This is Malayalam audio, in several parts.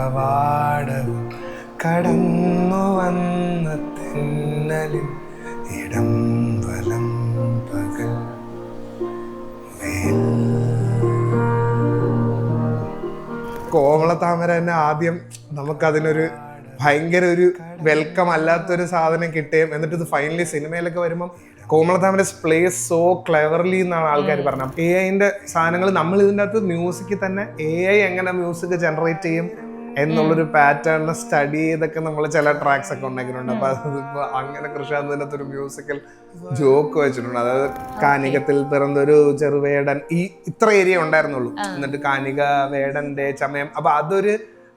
കവാടവും കടന്നു വന്ന തെന്നലിൽ ഇടം വലം പകൽ കോമളത്താമര തന്നെ ആദ്യം നമുക്കതിനൊരു ഭയങ്കര ഒരു വെൽക്കം അല്ലാത്തൊരു സാധനം കിട്ടുകയും എന്നിട്ട് ഇത് ഫൈനലി സിനിമയിലൊക്കെ വരുമ്പം കോമളത്താമര പ്ലേസ് സോ ക്ലെവർലി എന്നാണ് ആൾക്കാർ പറഞ്ഞത്. AI-ന്റെ സാധനങ്ങൾ നമ്മൾ ഇതിൻ്റെ അകത്ത് മ്യൂസിക്കിൽ തന്നെ AI എങ്ങനെ മ്യൂസിക് ജനറേറ്റ് ചെയ്യും എന്നുള്ളൊരു പാറ്റേണിനെ സ്റ്റഡി ചെയ്തൊക്കെ നമ്മൾ ചില ട്രാക്സ് ഒക്കെ ഉണ്ടാക്കിയിട്ടുണ്ട്. അപ്പൊ അതിപ്പോ അങ്ങനെ കൃഷാന്തിൻ്റെ ഒരു മ്യൂസിക്കൽ ജോക്ക് വെച്ചിട്ടുണ്ട്. അതായത് കാനികത്തിൽ പിറന്നൊരു ചെറുവേടൻ, ഈ ഇത്ര ഏരിയ ഉണ്ടായിരുന്നുള്ളൂ, എന്നിട്ട് കാനിക വേടന്റെ ചമയം. അപ്പൊ അതൊരു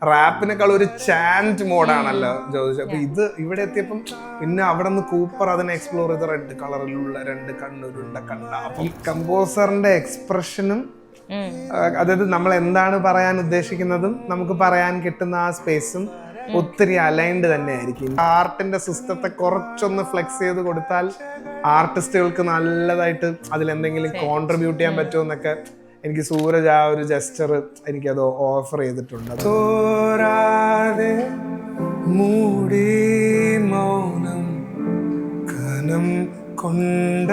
റാപ്പിനേക്കാൾ ഒരു ചാൻറ്റ് മോഡാണല്ലോ ജ്യോതിഷ്. അപ്പൊ ഇത് ഇവിടെ എത്തിയപ്പം പിന്നെ അവിടെ നിന്ന് കൂപ്പർ അതിനെ എക്സ്പ്ലോർ ചെയ്ത് റെഡ് കളറിലുള്ള രണ്ട് കണ്ണുരുണ്ട കണ്ട. അപ്പം കമ്പോസറിന്റെ എക്സ്പ്രഷനും അതായത് നമ്മൾ എന്താണ് പറയാൻ ഉദ്ദേശിക്കുന്നതും നമുക്ക് പറയാൻ കിട്ടുന്ന ആ സ്പേസും ഒത്തിരി അലൈൻഡ് തന്നെ ആയിരിക്കും. ആർട്ടിന്റെ സിസ്റ്റത്തെ കുറച്ചൊന്ന് ഫ്ലെക്സ് ചെയ്ത് കൊടുത്താൽ ആർട്ടിസ്റ്റുകൾക്ക് നല്ലതായിട്ട് അതിലെന്തെങ്കിലും കോൺട്രിബ്യൂട്ട് ചെയ്യാൻ പറ്റുമെന്നൊക്കെ എനിക്ക് സൂരജ് ആ ഒരു ജസ്റ്റർ എനിക്കത് ഓഫർ ചെയ്തിട്ടുണ്ട്. തോരാതെ മൂടി മൗനം കനം കൊണ്ട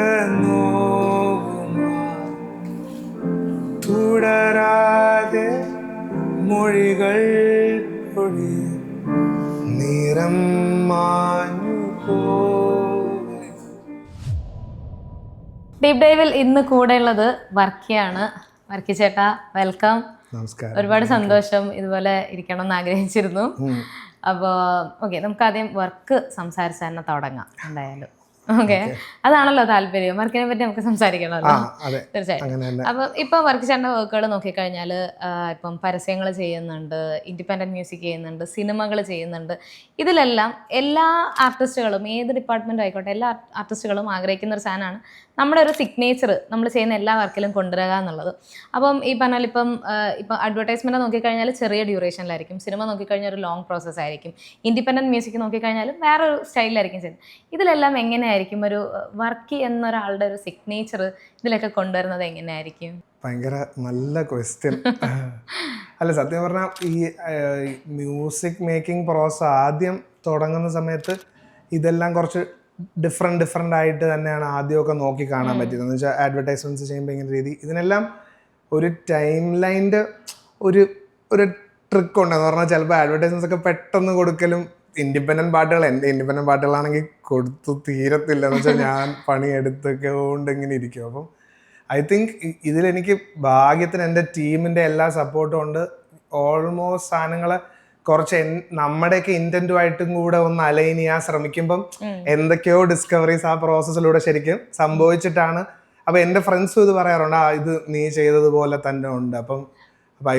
തുടരാതെ മൊഴികൾ പൊഴി നിറം മാഞ്ഞു പോ. ഡീപ് ഡൈവിൽ ഇന്ന് കൂടെ ഉള്ളത് വർക്കിയാണ്. വർക്കി ചേട്ടാ, വെൽക്കം. നമസ്കാരം. ഒരുപാട് സന്തോഷം. ഇതുപോലെ ഇരിക്കണം എന്ന് ആഗ്രഹിച്ചിരുന്നു. അപ്പോൾ ഓക്കെ, നമുക്ക് ആദ്യം വർക്ക് സംസാരിച്ച് തന്നെ തുടങ്ങാം എന്തായാലും. ഓക്കെ, അതാണല്ലോ താല്പര്യം. വർക്കിനെ പറ്റി നമുക്ക് സംസാരിക്കണമല്ലോ. തീർച്ചയായിട്ടും. അപ്പം ഇപ്പം വർക്ക് ചേട്ടൻ്റെ വർക്കുകൾ നോക്കിക്കഴിഞ്ഞാൽ ഇപ്പം പരസ്യങ്ങൾ ചെയ്യുന്നുണ്ട്, ഇൻഡിപെൻഡൻറ്റ് മ്യൂസിക് ചെയ്യുന്നുണ്ട്, സിനിമകൾ ചെയ്യുന്നുണ്ട്. ഇതിലെല്ലാം എല്ലാ ആർട്ടിസ്റ്റുകളും, ഏത് ഡിപ്പാർട്ട്മെൻറ്റും ആയിക്കോട്ടെ, എല്ലാ ആർട്ടിസ്റ്റുകളും ആഗ്രഹിക്കുന്ന ഒരു സാധനമാണ് നമ്മുടെ ഒരു സിഗ്നേച്ചർ നമ്മൾ ചെയ്യുന്ന എല്ലാ വർക്കിലും കൊണ്ടുവരിക എന്നുള്ളത്. അപ്പം ഈ പറഞ്ഞാൽ ഇപ്പം അഡ്വർടൈസ്മെൻറ്റ് നോക്കിക്കഴിഞ്ഞാൽ ചെറിയ ഡ്യൂറേഷനിലായിരിക്കും, സിനിമ നോക്കിക്കഴിഞ്ഞാൽ ഒരു ലോങ് പ്രോസസ് ആയിരിക്കും, ഇൻഡിപെൻഡൻറ്റ് മ്യൂസിക് നോക്കിക്കഴിഞ്ഞാൽ വേറൊരു സ്റ്റൈലിലായിരിക്കും ചെയ്യുന്നത്. ഇതിലെല്ലാം എങ്ങനെയായിരിക്കും ഒരു വർക്ക് എന്നൊരാളുടെ ഒരു സിഗ്നേച്ചർ ഇതിലൊക്കെ കൊണ്ടുവരുന്നത് എങ്ങനെയായിരിക്കും? ഭയങ്കര നല്ല ക്വസ്റ്റ്യൻ. അല്ല, സത്യം പറഞ്ഞാൽ ഈ മ്യൂസിക് മേക്കിംഗ് പ്രോസസ് ആദ്യം തുടങ്ങുന്ന സമയത്ത് ഇതെല്ലാം കുറച്ച് ഡിഫറെൻ്റ് ആയിട്ട് തന്നെയാണ് ആദ്യമൊക്കെ നോക്കി കാണാൻ പറ്റിയത്. എന്ന് വെച്ചാൽ അഡ്വർടൈസ്മെൻറ്റ്സ് ചെയ്യുമ്പോൾ ഇങ്ങനെ രീതി, ഇതിനെല്ലാം ഒരു ടൈം ലൈൻ്റെ ഒരു ട്രിക്ക് ഉണ്ടെന്ന് പറഞ്ഞാൽ ചിലപ്പോൾ അഡ്വർടൈസ്മെൻറ്റ്സ് ഒക്കെ പെട്ടെന്ന് കൊടുക്കലും ഇൻഡിപെൻഡൻറ്റ് പാട്ടുകൾ, എൻ്റെ ഇൻഡിപെൻഡൻറ്റ് പാട്ടുകളാണെങ്കിൽ കൊടുത്തു തീരത്തില്ല. എന്ന് വെച്ചാൽ ഞാൻ പണിയെടുത്തൊക്കെ കൊണ്ട് ഇങ്ങനെ ഇരിക്കും. അപ്പം ഐ തിങ്ക് ഇതിലെനിക്ക് ഭാഗ്യത്തിന് എൻ്റെ ടീമിൻ്റെ എല്ലാ സപ്പോർട്ടും ഉണ്ട്. ഓൾമോസ്റ്റ് സാധനങ്ങളെ കുറച്ച് നമ്മുടെയൊക്കെ ഇൻറ്റൻറ്റുമായിട്ടും കൂടെ ഒന്ന് അലൈൻ ചെയ്യാൻ ശ്രമിക്കുമ്പം എന്തൊക്കെയോ ഡിസ്കവറീസ് ആ പ്രോസസ്സിലൂടെ ശരിക്കും സംഭവിച്ചിട്ടാണ്. അപ്പം എൻ്റെ ഫ്രണ്ട്സും ഇത് പറയാറുണ്ട്, ഇത് നീ ചെയ്തതുപോലെ തന്നെ ഉണ്ട്. അപ്പം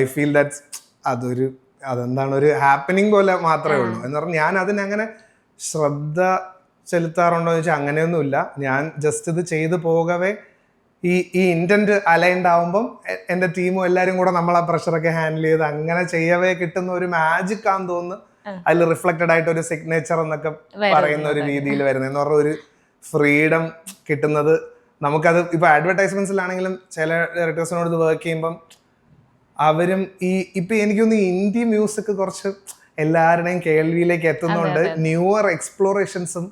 ഐ ഫീൽ ദാറ്റ്സ് അതെന്താണ് ഒരു ഹാപ്പനിങ് പോലെ മാത്രമേ ഉള്ളൂ. എന്ന് പറഞ്ഞാൽ ഞാൻ അതിനങ്ങനെ ശ്രദ്ധ ചെലുത്താറുണ്ടോ എന്ന് വെച്ചാൽ അങ്ങനെയൊന്നുമില്ല. ഞാൻ ജസ്റ്റ് ഇത് ചെയ്തു പോകവേ ഈ ഇൻറ്റൻറ്റ് അലൈൻഡ് ആവുമ്പം എൻ്റെ ടീമും എല്ലാവരും കൂടെ നമ്മൾ ആ പ്രഷറൊക്കെ ഹാൻഡിൽ ചെയ്ത് അങ്ങനെ ചെയ്യവേ കിട്ടുന്ന ഒരു മാജിക് ആണെന്ന് തോന്നുന്നു. അതിൽ റിഫ്ലക്റ്റഡ് ആയിട്ട് ഒരു സിഗ്നേച്ചർ എന്നൊക്കെ പറയുന്ന ഒരു രീതിയിൽ വരുന്നത് എന്ന് പറഞ്ഞ ഒരു ഫ്രീഡം കിട്ടുന്നത് നമുക്കത്. ഇപ്പോൾ അഡ്വർടൈസ്മെന്റ്സിലാണെങ്കിലും ചില ഡയറക്ടേഴ്സിനോട് ഇത് വർക്ക് ചെയ്യുമ്പം അവരും ഇപ്പം എനിക്കൊന്ന് ഇൻഡി മ്യൂസിക് കുറച്ച് എല്ലാവരുടെയും കേൾവിയിലേക്ക് എത്തുന്നുണ്ട്. ന്യൂവർ എക്സ്പ്ലോറേഷൻസും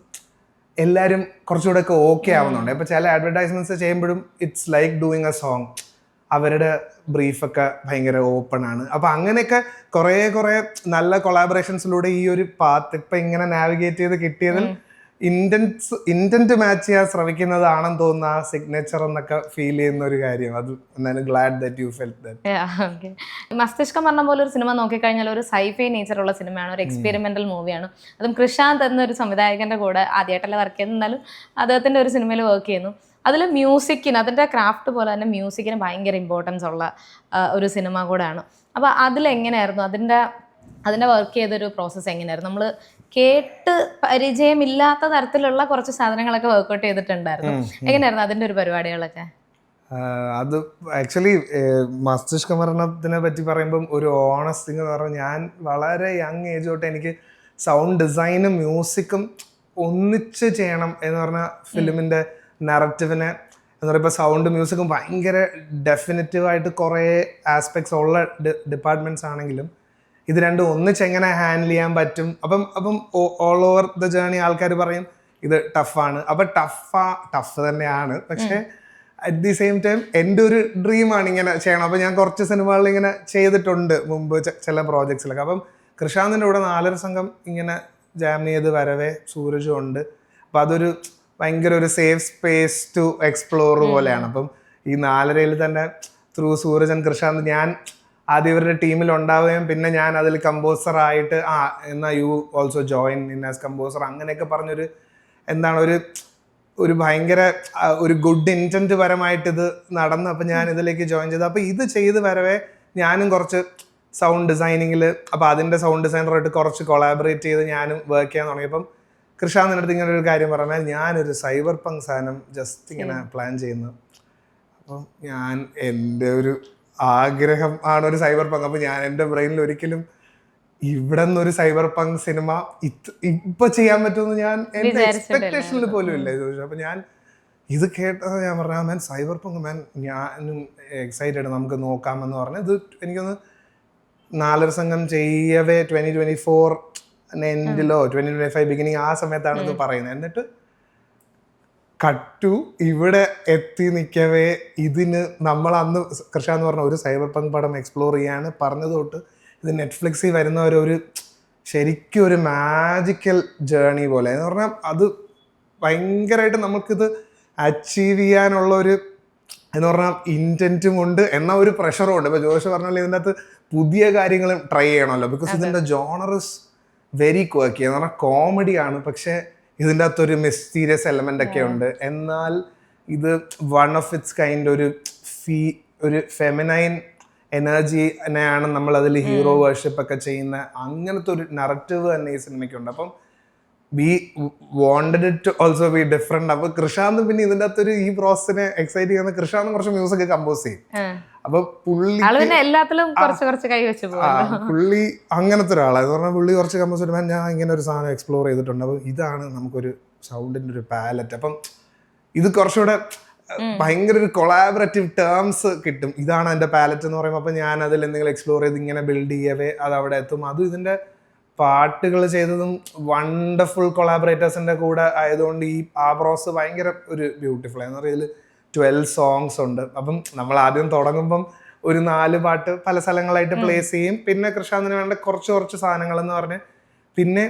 എല്ലാവരും കുറച്ചുകൂടെ ഒക്കെ ഓക്കെ ആവുന്നുണ്ട്. ഇപ്പം ചില അഡ്വർടൈസ്മെന്റ്സ് ചെയ്യുമ്പോഴും it's like doing A song. അവരുടെ ബ്രീഫൊക്കെ ഭയങ്കര ഓപ്പൺ ആണ്. അപ്പം അങ്ങനെയൊക്കെ കുറേ നല്ല കൊളാബറേഷൻസിലൂടെ ഈ ഒരു പാത്ത് ഇപ്പം ഇങ്ങനെ നാവിഗേറ്റ് ചെയ്ത് കിട്ടിയതിൽ ഇൻറ്റൻറ്റ് മാച്ച് ചെയ്യാൻ ശ്രമിക്കുന്നതാണെന്ന് തോന്നുന്ന ആ സിഗ്നേച്ചർ എന്നൊക്കെ ഫീൽ ചെയ്യുന്ന ഒരു കാര്യം. അത് എന്നാലും GLAAD that you felt that. മസ്തിഷ്കം പറഞ്ഞ പോലെ ഒരു സിനിമ നോക്കിക്കഴിഞ്ഞാൽ ഒരു സൈഫൈ നേച്ചറുള്ള സിനിമയാണ്, ഒരു എക്സ്പെരിമെന്റൽ മൂവിയാണ്. അതും കൃഷാന്ത് എന്നൊരു സംവിധായകന്റെ കൂടെ ആദ്യമായിട്ടല്ല വർക്ക് ചെയ്യുന്നത്, എന്നാലും അദ്ദേഹത്തിന്റെ ഒരു സിനിമയിൽ വർക്ക് ചെയ്യുന്നു. അതിൽ മ്യൂസിക്കിന്, അതിൻ്റെ ക്രാഫ്റ്റ് പോലെ തന്നെ മ്യൂസിക്കിന് ഭയങ്കര ഇമ്പോർട്ടൻസ് ഉള്ള ഒരു സിനിമ കൂടെയാണ്. അപ്പോൾ അതിലെങ്ങനെയായിരുന്നു അതിൻ്റെ വർക്ക് ചെയ്തൊരു പ്രോസസ്സ് എങ്ങനെയായിരുന്നു? നമ്മൾ കേട്ട് പരിചയമില്ലാത്ത തരത്തിലുള്ള കുറച്ച് സാധനങ്ങളൊക്കെ വർക്ക്ഔട്ട് ചെയ്തിട്ടുണ്ടായിരുന്നു. എങ്ങനെയായിരുന്നു അതിൻ്റെ ഒരു പരിപാടികളൊക്കെ? അത് ആക്ച്വലി മസ്തിഷ്ക മരണത്തിനെ പറ്റി പറയുമ്പം ഒരു ഓണസ്റ്റ് തിങ് എന്ന് പറഞ്ഞാൽ ഞാൻ വളരെ യങ് ഏജ് തൊട്ട് എനിക്ക് സൗണ്ട് ഡിസൈനും മ്യൂസിക്കും ഒന്നിച്ച് ചെയ്യണം എന്ന് പറഞ്ഞ ഫിലിമിൻ്റെ നറേറ്റീവിനെ എന്ന് പറയുമ്പോൾ സൗണ്ട് മ്യൂസിക്കും ഭയങ്കര ഡെഫിനറ്റീവായിട്ട് കുറേ ആസ്പെക്ട്സ് ഉള്ള ഡിപ്പാർട്ട്മെൻറ്റ്സ് ആണെങ്കിലും ഇത് രണ്ടും ഒന്നിച്ച് എങ്ങനെ ഹാൻഡിൽ ചെയ്യാൻ പറ്റും. അപ്പം ഓൾ ഓവർ ദ ജേർണി ആൾക്കാർ പറയും ഇത് ടഫാണ്. അപ്പം ടഫ് തന്നെയാണ്, പക്ഷേ അറ്റ് ദി സെയിം ടൈം എൻ്റെ ഒരു ഡ്രീമാണ് ഇങ്ങനെ ചെയ്യണം. അപ്പം ഞാൻ കുറച്ച് സിനിമകളിൽ ഇങ്ങനെ ചെയ്തിട്ടുണ്ട് മുമ്പ് ചില പ്രോജക്ട്സിലൊക്കെ. അപ്പം കൃഷാന്തിൻ്റെ കൂടെ 4 സംഘം ഇങ്ങനെ ജാം ചെയ്ത് വരവേ സൂരജും ഉണ്ട്. അപ്പം അതൊരു ഭയങ്കര ഒരു സേഫ് സ്പേസ് ടു എക്സ്പ്ലോർ പോലെയാണ്. അപ്പം ഈ 4-യിൽ തന്നെ ത്രൂ സൂരജ് ആൻഡ് കൃഷാന്ത് ഞാൻ ആദ്യം ഇവരുടെ ടീമിൽ ഉണ്ടാവുകയും പിന്നെ ഞാൻ അതിൽ കമ്പോസറായിട്ട് എന്നാൽ you also join in as composer അങ്ങനെയൊക്കെ പറഞ്ഞൊരു എന്താണ് ഒരു ഭയങ്കര ഒരു ഗുഡ് ഇൻറ്റൻറ്റ് പരമായിട്ട് ഇത് നടന്നു. അപ്പം ഞാൻ ഇതിലേക്ക് ജോയിൻ ചെയ്തു. അപ്പോൾ ഇത് ചെയ്ത് വരവേ ഞാനും കുറച്ച് സൗണ്ട് ഡിസൈനിങ്ങിൽ അപ്പോൾ അതിൻ്റെ സൗണ്ട് ഡിസൈനറായിട്ട് കുറച്ച് കൊളാബറേറ്റ് ചെയ്ത് ഞാനും വർക്ക് ചെയ്യാൻ തുടങ്ങിയപ്പം കൃഷാന്തിൻ്റെ അടുത്ത് ഇങ്ങനെ ഒരു കാര്യം പറഞ്ഞാൽ ഞാനൊരു സൈബർ പങ്ക് സാധനം ജസ്റ്റ് ഇങ്ങനെ പ്ലാൻ ചെയ്യുന്നു. അപ്പം ഞാൻ എൻ്റെ ഒരു ആഗ്രഹം ആണ് ഒരു സൈബർ പങ്ക്. അപ്പം ഞാൻ എൻ്റെ ബ്രെയിനിൽ ഒരിക്കലും ഇവിടെ നിന്നൊരു സൈബർ പങ്ക് സിനിമ ഇപ്പൊ ചെയ്യാൻ പറ്റുമെന്ന് ഞാൻ എൻ്റെ എക്സ്പെക്ടേഷനിൽ പോലും ഇല്ല ഇത് ചോദിച്ചു. അപ്പം ഞാൻ ഇത് കേട്ടത് ഞാൻ പറഞ്ഞ മാൻ സൈബർ പങ്ക് മാൻ ഞാനും എക്സൈറ്റഡ് നമുക്ക് നോക്കാമെന്ന് പറഞ്ഞു. ഇത് എനിക്കൊന്ന് 4 സംഘം ചെയ്യവേ 2024 എൻഡിലോ 2025 ബിഗിനിങ് ആ സമയത്താണ് ഇത് പറയുന്നത്. എന്നിട്ട് കട്ടു ഇവിടെ എത്തി നിൽക്കവേ ഇതിന് നമ്മൾ അന്ന് കൃഷ എന്ന് പറഞ്ഞ ഒരു സൈബർ പങ്ക് പടം എക്സ്പ്ലോർ ചെയ്യാണ് പറഞ്ഞത് തൊട്ട് ഇത് നെറ്റ്ഫ്ലിക്സിൽ വരുന്നവരൊരു ശരിക്കും ഒരു മാജിക്കൽ ജേർണി പോലെ എന്ന് പറഞ്ഞാൽ അത് ഭയങ്കരമായിട്ട് നമുക്കിത് അച്ചീവ് ചെയ്യാനുള്ള ഒരു എന്ന് പറഞ്ഞാൽ ഇൻറ്റൻറ്റും ഉണ്ട് എന്നാൽ ഒരു പ്രഷറും ഉണ്ട്. ഇപ്പോൾ ജോഷ് പറഞ്ഞാൽ ഇതിൻ്റെ അകത്ത് പുതിയ കാര്യങ്ങളും ട്രൈ ചെയ്യണമല്ലോ. ബിക്കോസ് ഇതിൻ്റെ ജോണറിസ് വെരി ക്വക്കി എന്ന് പറഞ്ഞാൽ കോമഡിയാണ്, പക്ഷേ ഇതിൻ്റെ അകത്തൊരു മിസ്റ്റീരിയസ് എലമെൻ്റ് ഒക്കെ ഉണ്ട്. എന്നാൽ ഇത് വൺ ഓഫ് ഇറ്റ്സ് കൈൻഡ് ഒരു ഫെമിനൈൻ എനർജിനെയാണ് നമ്മൾ അതിൽ ഹീറോ വേർഷിപ്പ് ഒക്കെ ചെയ്യുന്ന അങ്ങനത്തെ ഒരു നറേറ്റീവ് തന്നെ ഈ സിനിമയ്ക്കുണ്ട്. അപ്പം we wanted it to also be different. അപ്പൊ കൃഷാന്ത് പിന്നെ ഇതിൻ്റെ അകത്തൊരു ഈ പ്രോസസ്സിനെ എക്സൈറ്റ് ചെയ്യുന്ന കൃഷാന്ത് കുറച്ച് മ്യൂസിക് കമ്പോസ് ചെയ്യും. അപ്പൊ പുള്ളി പുള്ളി അങ്ങനത്തെ ഒരാളാണ് പറഞ്ഞാൽ പുള്ളി കുറച്ച് കമ്പോസ് ചെയ്യുമ്പോൾ ഞാൻ ഇങ്ങനെ ഒരു സാധനം എക്സ്പ്ലോർ ചെയ്തിട്ടുണ്ട്. അപ്പൊ ഇതാണ് നമുക്കൊരു സൗണ്ടിന്റെ ഒരു പാലറ്റ്. അപ്പം ഇത് കുറച്ചുകൂടെ ഭയങ്കര ഒരു കൊളാബറേറ്റീവ് ടേംസ് കിട്ടും. ഇതാണ് എൻ്റെ പാലറ്റ് എന്ന് പറയുമ്പോൾ. അപ്പം ഞാൻ അതിൽ എന്തെങ്കിലും എക്സ്പ്ലോർ ചെയ്ത് ഇങ്ങനെ ബിൽഡ് ചെയ്യവേ അത് അവിടെ എത്തും. അതും ഇതിൻ്റെ പാട്ടുകൾ ചെയ്തതും വണ്ടർഫുൾ കൊളാബറേറ്റേഴ്സിൻ്റെ കൂടെ ആയതുകൊണ്ട് ആ പ്രോസസ് ഭയങ്കര ഒരു ബ്യൂട്ടിഫുൾ എന്ന് പറയുന്നത്. ഇതിൽ 12 സോങ്സ് ഉണ്ട്. അപ്പം നമ്മൾ ആദ്യം തുടങ്ങുമ്പം ഒരു 4 പാട്ട് പല സ്ഥലങ്ങളായിട്ട് പ്ലേസ് ചെയ്യും. പിന്നെ കൃഷാന്തിന് വേണ്ട കുറച്ച് സാധനങ്ങൾ എന്ന് പറഞ്ഞ് പിന്നെ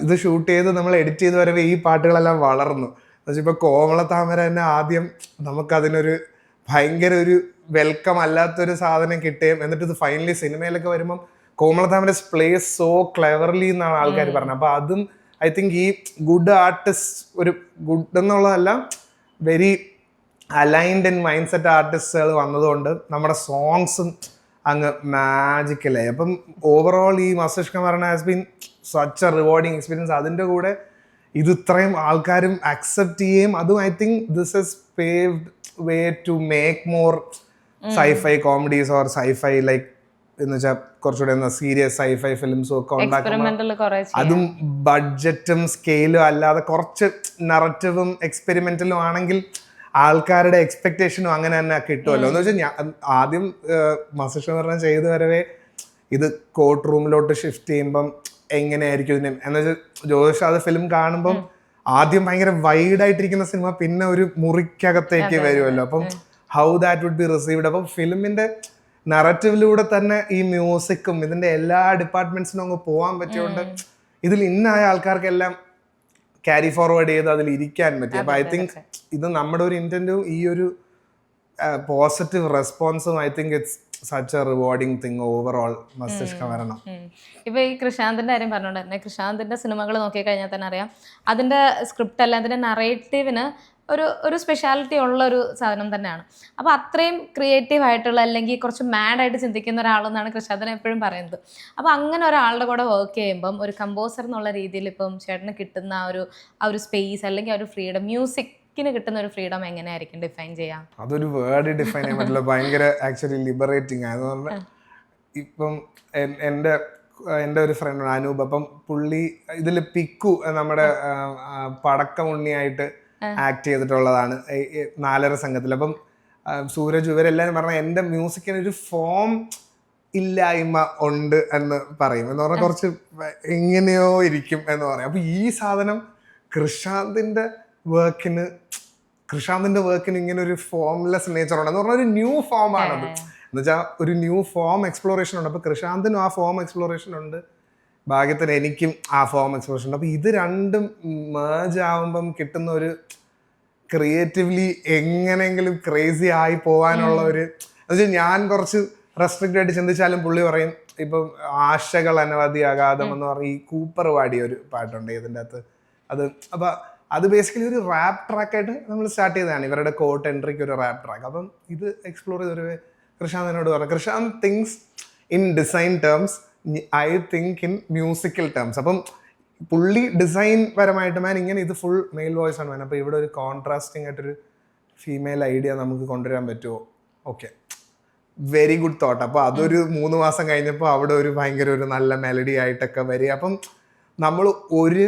ഇത് ഷൂട്ട് ചെയ്ത് നമ്മൾ എഡിറ്റ് ചെയ്ത് വരവേ ഈ പാട്ടുകളെല്ലാം വളർന്നു. എന്നുവെച്ചാൽ ഇപ്പോൾ കോമളത്താമര തന്നെ ആദ്യം നമുക്കതിനൊരു ഭയങ്കര ഒരു വെൽക്കം അല്ലാത്തൊരു സാധനം കിട്ടുകയും എന്നിട്ട് ഇത് ഫൈനലി സിനിമയിലൊക്കെ വരുമ്പം കോമളത്താമര പ്ലേസ് സോ ക്ലെവർലി എന്നാണ് ആൾക്കാർ പറഞ്ഞത്. അപ്പോൾ അതും ഐ തിങ്ക് ഈ ഗുഡ് ആർട്ടിസ്റ്റ് ഒരു ഗുഡ് എന്നുള്ളതല്ല very aligned and mind set ആർട്ടിസ്റ്റുകൾ വന്നതുകൊണ്ട് നമ്മുടെ സോങ്സും അങ്ങ് മാജിക്കലായി. അപ്പം ഓവറോൾ ഈ മസ്തിഷ്കം പറഞ്ഞ has been such a rewarding experience. അതിൻ്റെ കൂടെ ഇത് ഇത്രയും ആൾക്കാരും അക്സെപ്റ്റ് ചെയ്യുകയും അതും I think this has paved way to make more sci-fi comedies or sci-fi like എന്ന് വെച്ചാൽ കുറച്ചുകൂടെ സീരിയസ് സൈഫൈ ഫിലിംസും ഒക്കെ ഉണ്ടാക്കുമ്പോൾ അതും ബഡ്ജറ്റും സ്കെയിലും അല്ലാതെ കുറച്ച് നറേറ്റീവും എക്സ്പെരിമെന്റലും ആണെങ്കിൽ ആൾക്കാരുടെ എക്സ്പെക്ടേഷനും അങ്ങനെ തന്നെ കിട്ടുമല്ലോ. എന്ന് വെച്ചാൽ ഞാൻ ആദ്യം മസ്തിഷ്കം പറഞ്ഞാൽ ചെയ്തു വരവേ ഇത് കോർട്ട് റൂമിലോട്ട് ഷിഫ്റ്റ് ചെയ്യുമ്പം എങ്ങനെയായിരിക്കും ഇതിന് എന്ന് വെച്ചാൽ ജോഷ് അത് ഫിലിം കാണുമ്പം ആദ്യം ഭയങ്കര വൈഡായിട്ടിരിക്കുന്ന സിനിമ പിന്നെ ഒരു മുറിക്കകത്തേക്ക് വരുമല്ലോ. അപ്പം how that would be received. അപ്പം ഫിലിമിന്റെ നറേറ്റീവിലൂടെ തന്നെ ഈ മ്യൂസിക്കും ഇതിന്റെ എല്ലാ ഡിപ്പാർട്ട്മെന്റ്സിനും അങ്ങ് പോകാൻ പറ്റിയോണ്ട് ഇതിൽ ഇന്നായ ആൾക്കാർക്കെല്ലാം ക്യാരി ഫോർവേഡ് ചെയ്ത് അതിൽ ഇരിക്കാൻ പറ്റി. അപ്പൊ ഐ തിങ്ക് ഇത് നമ്മുടെ ഒരു ഇന്റന്റും ഈ ഒരു പോസിറ്റീവ് റെസ്പോൺസും I think it's such a rewarding thing overall മസ്തിഷ്കം വരണം. ഇപ്പൊ ഈ കൃഷാന്തിന്റെ കാര്യം പറഞ്ഞോണ്ട് തന്നെ കൃഷാന്തിന്റെ സിനിമകൾ നോക്കിക്കഴിഞ്ഞാൽ തന്നെ അറിയാം അതിന്റെ സ്ക്രിപ്റ്റ് അല്ല അതിന്റെ നറേറ്റീവിന് ഒരു സ്പെഷ്യാലിറ്റി ഉള്ള ഒരു സാധനം തന്നെയാണ്. അപ്പോൾ അത്രയും ക്രിയേറ്റീവ് ആയിട്ടുള്ള അല്ലെങ്കിൽ കുറച്ച് മാഡായിട്ട് ചിന്തിക്കുന്ന ഒരാളെന്നാണ് കൃഷാന്തൻ എപ്പോഴും പറയുന്നത്. അപ്പോൾ അങ്ങനെ ഒരാളുടെ കൂടെ വർക്ക് ചെയ്യുമ്പം ഒരു കമ്പോസർ എന്നുള്ള രീതിയിൽ ഇപ്പം ചേട്ടന് കിട്ടുന്ന ആ ഒരു സ്പേസ് അല്ലെങ്കിൽ ആ ഒരു ഫ്രീഡം മ്യൂസിക്കിന് കിട്ടുന്ന ഒരു ഫ്രീഡം എങ്ങനെയായിരിക്കും ഡിഫൈൻ ചെയ്യാം? അതൊരു വേർഡ് ഡിഫൈൻ ചെയ്യാൻ പറ്റില്ല. ഭയങ്കര ആക്ച്വലി ലിബറേറ്റിംഗ് ആയതുകൊണ്ട് ഇപ്പം എൻ്റെ ഒരു ഫ്രണ്ട് അനൂപ്, അപ്പം പുള്ളി ഇതിൽ പിക്കു നമ്മുടെ പടക്കം ഉണ്ണിയായിട്ട് ആക്ട് ചെയ്തിട്ടുള്ളതാണ് 4 സംഘത്തിൽ. അപ്പം സൂരജ് ഇവരെല്ലാവരും പറഞ്ഞാൽ എൻ്റെ മ്യൂസിക്കിന് ഒരു ഫോം ഇല്ലായ്മ ഉണ്ട് എന്ന് പറയും. എന്ന് പറഞ്ഞാൽ കുറച്ച് എങ്ങനെയോ ഇരിക്കും എന്ന് പറയും. അപ്പൊ ഈ സാധനം കൃഷാന്തിന്റെ വർക്കിന് ഇങ്ങനെ ഒരു ഫോംലെസ് നേച്ചർ ഉണ്ട് എന്ന് പറഞ്ഞാൽ ഒരു ന്യൂ ഫോം ആണത്. എന്ന് വെച്ചാൽ ഒരു ന്യൂ ഫോം എക്സ്പ്ലോറേഷൻ ഉണ്ട്. അപ്പൊ കൃഷാന്തിനും ആ ഫോം എക്സ്പ്ലോറേഷൻ ഉണ്ട്, ഭാഗ്യത്തിന് എനിക്കും ആ ഫോം എക്സ്പ്ലോറേഷൻ ഉണ്ട്. അപ്പൊ ഇത് രണ്ടും മേജ് ആവുമ്പം കിട്ടുന്ന ഒരു ക്രിയേറ്റീവ്ലി എങ്ങനെയെങ്കിലും ക്രേസി ആയി പോകാനുള്ള ഒരു എന്നുവെച്ചാൽ ഞാൻ കുറച്ച് റെസ്ട്രിക്റ്റ് ആയിട്ട് ചിന്തിച്ചാലും പുള്ളി പറയും ഇപ്പം ആശകൾ അനവധി അഗാധം എന്ന് പറഞ്ഞ ഈ കൂപ്പർ പാടിയ ഒരു പാട്ടുണ്ട് ഇതിൻ്റെ അകത്ത്. അപ്പൊ അത് ബേസിക്കലി ഒരു റാപ്പ് ട്രാക്കായിട്ട് നമ്മൾ സ്റ്റാർട്ട് ചെയ്തതാണ്, ഇവരുടെ കോട്ട് എൻട്രിക്ക് ഒരു റാപ്പ് ട്രാക്ക്. അപ്പം ഇത് എക്സ്പ്ലോർ ചെയ്തൊരു കൃഷാന്തിനോട് പറഞ്ഞു, Krishanth things in design terms, I think in musical terms. അപ്പം പുള്ളി ഡിസൈൻ പരമായിട്ട് മാൻ ഇങ്ങനെ ഇത് ഫുൾ മെയിൽ വോയിസ് ആണ് മാൻ. അപ്പോൾ ഇവിടെ ഒരു കോൺട്രാസ്റ്റിംഗ് ആയിട്ടൊരു ഫീമെയിൽ ഐഡിയ നമുക്ക് കൊണ്ടുവരാൻ പറ്റുമോ? Okay, very good thought. അപ്പോൾ അതൊരു 3 മാസം കഴിഞ്ഞപ്പോൾ അവിടെ ഒരു ഭയങ്കര ഒരു നല്ല മെലഡി ആയിട്ടൊക്കെ വരിക. അപ്പം നമ്മൾ ഒരു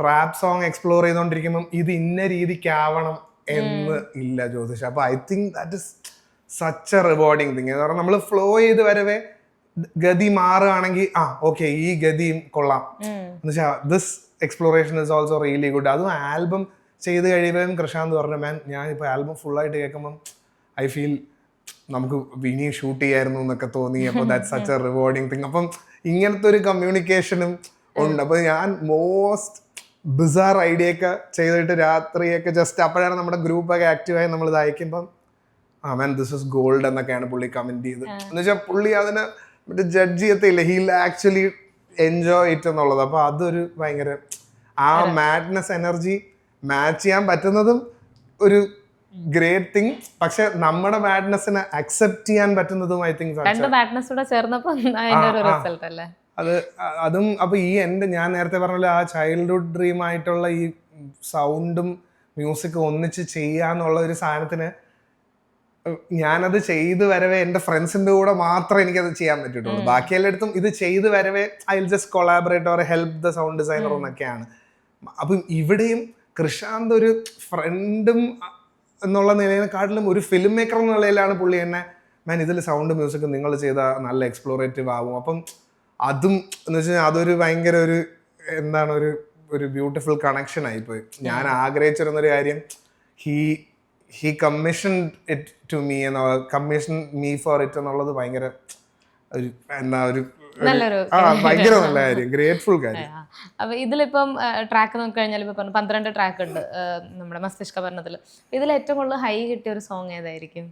റാപ്പ് സോങ് എക്സ്പ്ലോർ ചെയ്തുകൊണ്ടിരിക്കുമ്പം ഇത് ഇന്ന രീതിക്കാവണം എന്ന് ഇല്ല ജ്യോതിഷ. അപ്പോൾ I think that is such a rewarding thing. എന്ന് പറഞ്ഞാൽ നമ്മൾ ഫ്ലോ ചെയ്ത് വരവേ ഗതി മാറുകയാണെങ്കിൽ ഓക്കെ ഈ ഗതിയും കൊള്ളാം എന്ന് വെച്ചാൽ this exploration is also really good. അതും ആൽബം ചെയ്ത് കഴിയുമ്പോഴും കൃഷാന്ത് പറഞ്ഞു മാൻ ഞാനിപ്പോൾ ആൽബം ഫുള്ളായിട്ട് കേൾക്കുമ്പം ഐ ഫീൽ നമുക്ക് ഇനിയും ഷൂട്ട് ചെയ്യായിരുന്നു എന്നൊക്കെ തോന്നി. അപ്പോൾ that's such a rewarding thing. അപ്പം ഇങ്ങനത്തെ ഒരു കമ്മ്യൂണിക്കേഷനും ഉണ്ട്. അപ്പോൾ ഞാൻ മോസ്റ്റ് ബിസാർ ഐഡിയ ഒക്കെ ചെയ്തിട്ട് രാത്രിയൊക്കെ ജസ്റ്റ് അപ്പോഴാണ് നമ്മുടെ ഗ്രൂപ്പൊക്കെ ആക്റ്റീവായി നമ്മൾ ഇത് അയക്കുമ്പം മാൻ ദിസ് ഇസ് ഗോൾഡ് എന്നൊക്കെയാണ് പുള്ളി കമന്റ് ചെയ്ത്. എന്ന് വെച്ചാൽ പുള്ളി അതിന് മറ്റേ ജഡ്ജ് ചെയ്യത്തില്ല, ഹീൽ ആക്ച്വലി എൻജോയ് ഇറ്റ് എന്നുള്ളത്. അപ്പൊ അതൊരു ഭയങ്കര ആ മാഡ്നെസ് എനർജി മാച്ച് ചെയ്യാൻ പറ്റുന്നതും ഒരു ഗ്രേറ്റ് തിങ്. പക്ഷെ നമ്മുടെ മാഡ്നെസ്സിനെ അക്സെപ്റ്റ് ചെയ്യാൻ പറ്റുന്നതും ഐ തിങ്ക് അതും. അപ്പൊ ഈ ഞാൻ നേരത്തെ പറഞ്ഞ ആ ചൈൽഡ്ഹുഡ് ഡ്രീം ആയിട്ടുള്ള ഈ സൗണ്ടും മ്യൂസിക്കും ഒന്നിച്ച് ചെയ്യാന്നുള്ള ഒരു സാധനത്തിന് ഞാനത് ചെയ്ത് വരവേ എൻ്റെ ഫ്രണ്ട്സിൻ്റെ കൂടെ മാത്രമേ എനിക്കത് ചെയ്യാൻ പറ്റിയിട്ടുള്ളൂ. ബാക്കി എല്ലായിടത്തും ഇത് ചെയ്ത് വരവേ I will just collaborate or help the sound designer എന്നൊക്കെയാണ്. അപ്പം ഇവിടെയും കൃഷാന്ത് ഒരു ഫ്രണ്ടും എന്നുള്ള നിലയെക്കാട്ടിലും ഒരു ഫിലിം മേക്കർ എന്ന നിലയിലാണ് പുള്ളി എന്നെ മാൻ ഇതിൽ സൗണ്ട് മ്യൂസിക് നിങ്ങൾ ചെയ്ത നല്ല എക്സ്പ്ലോറേറ്റീവ് ആവും. അപ്പം അതും എന്ന് വെച്ച് കഴിഞ്ഞാൽ അതൊരു ഭയങ്കര ഒരു എന്താണ് ഒരു ബ്യൂട്ടിഫുൾ കണക്ഷൻ ആയിപ്പോയി. ഞാൻ ആഗ്രഹിച്ചിരുന്നൊരു കാര്യം he commissioned it to me and commissioned me for it എന്നുള്ളത് ഭയങ്കര ഒരു ഭയങ്കര നല്ല കാര്യം, ഗ്രേറ്റ്ഫുൾ കാര്യം. അപ്പൊ ഇതിലിപ്പം ട്രാക്ക് നോക്കി കഴിഞ്ഞാൽ ഇപ്പൊ 12 ട്രാക്ക് ഉണ്ട് നമ്മുടെ മസ്തിഷ്ക പഠനത്തിൽ. ഇതിൽ ഏറ്റവും കൂടുതൽ ഹൈ കിട്ടിയ ഒരു സോങ് ഏതായിരിക്കും?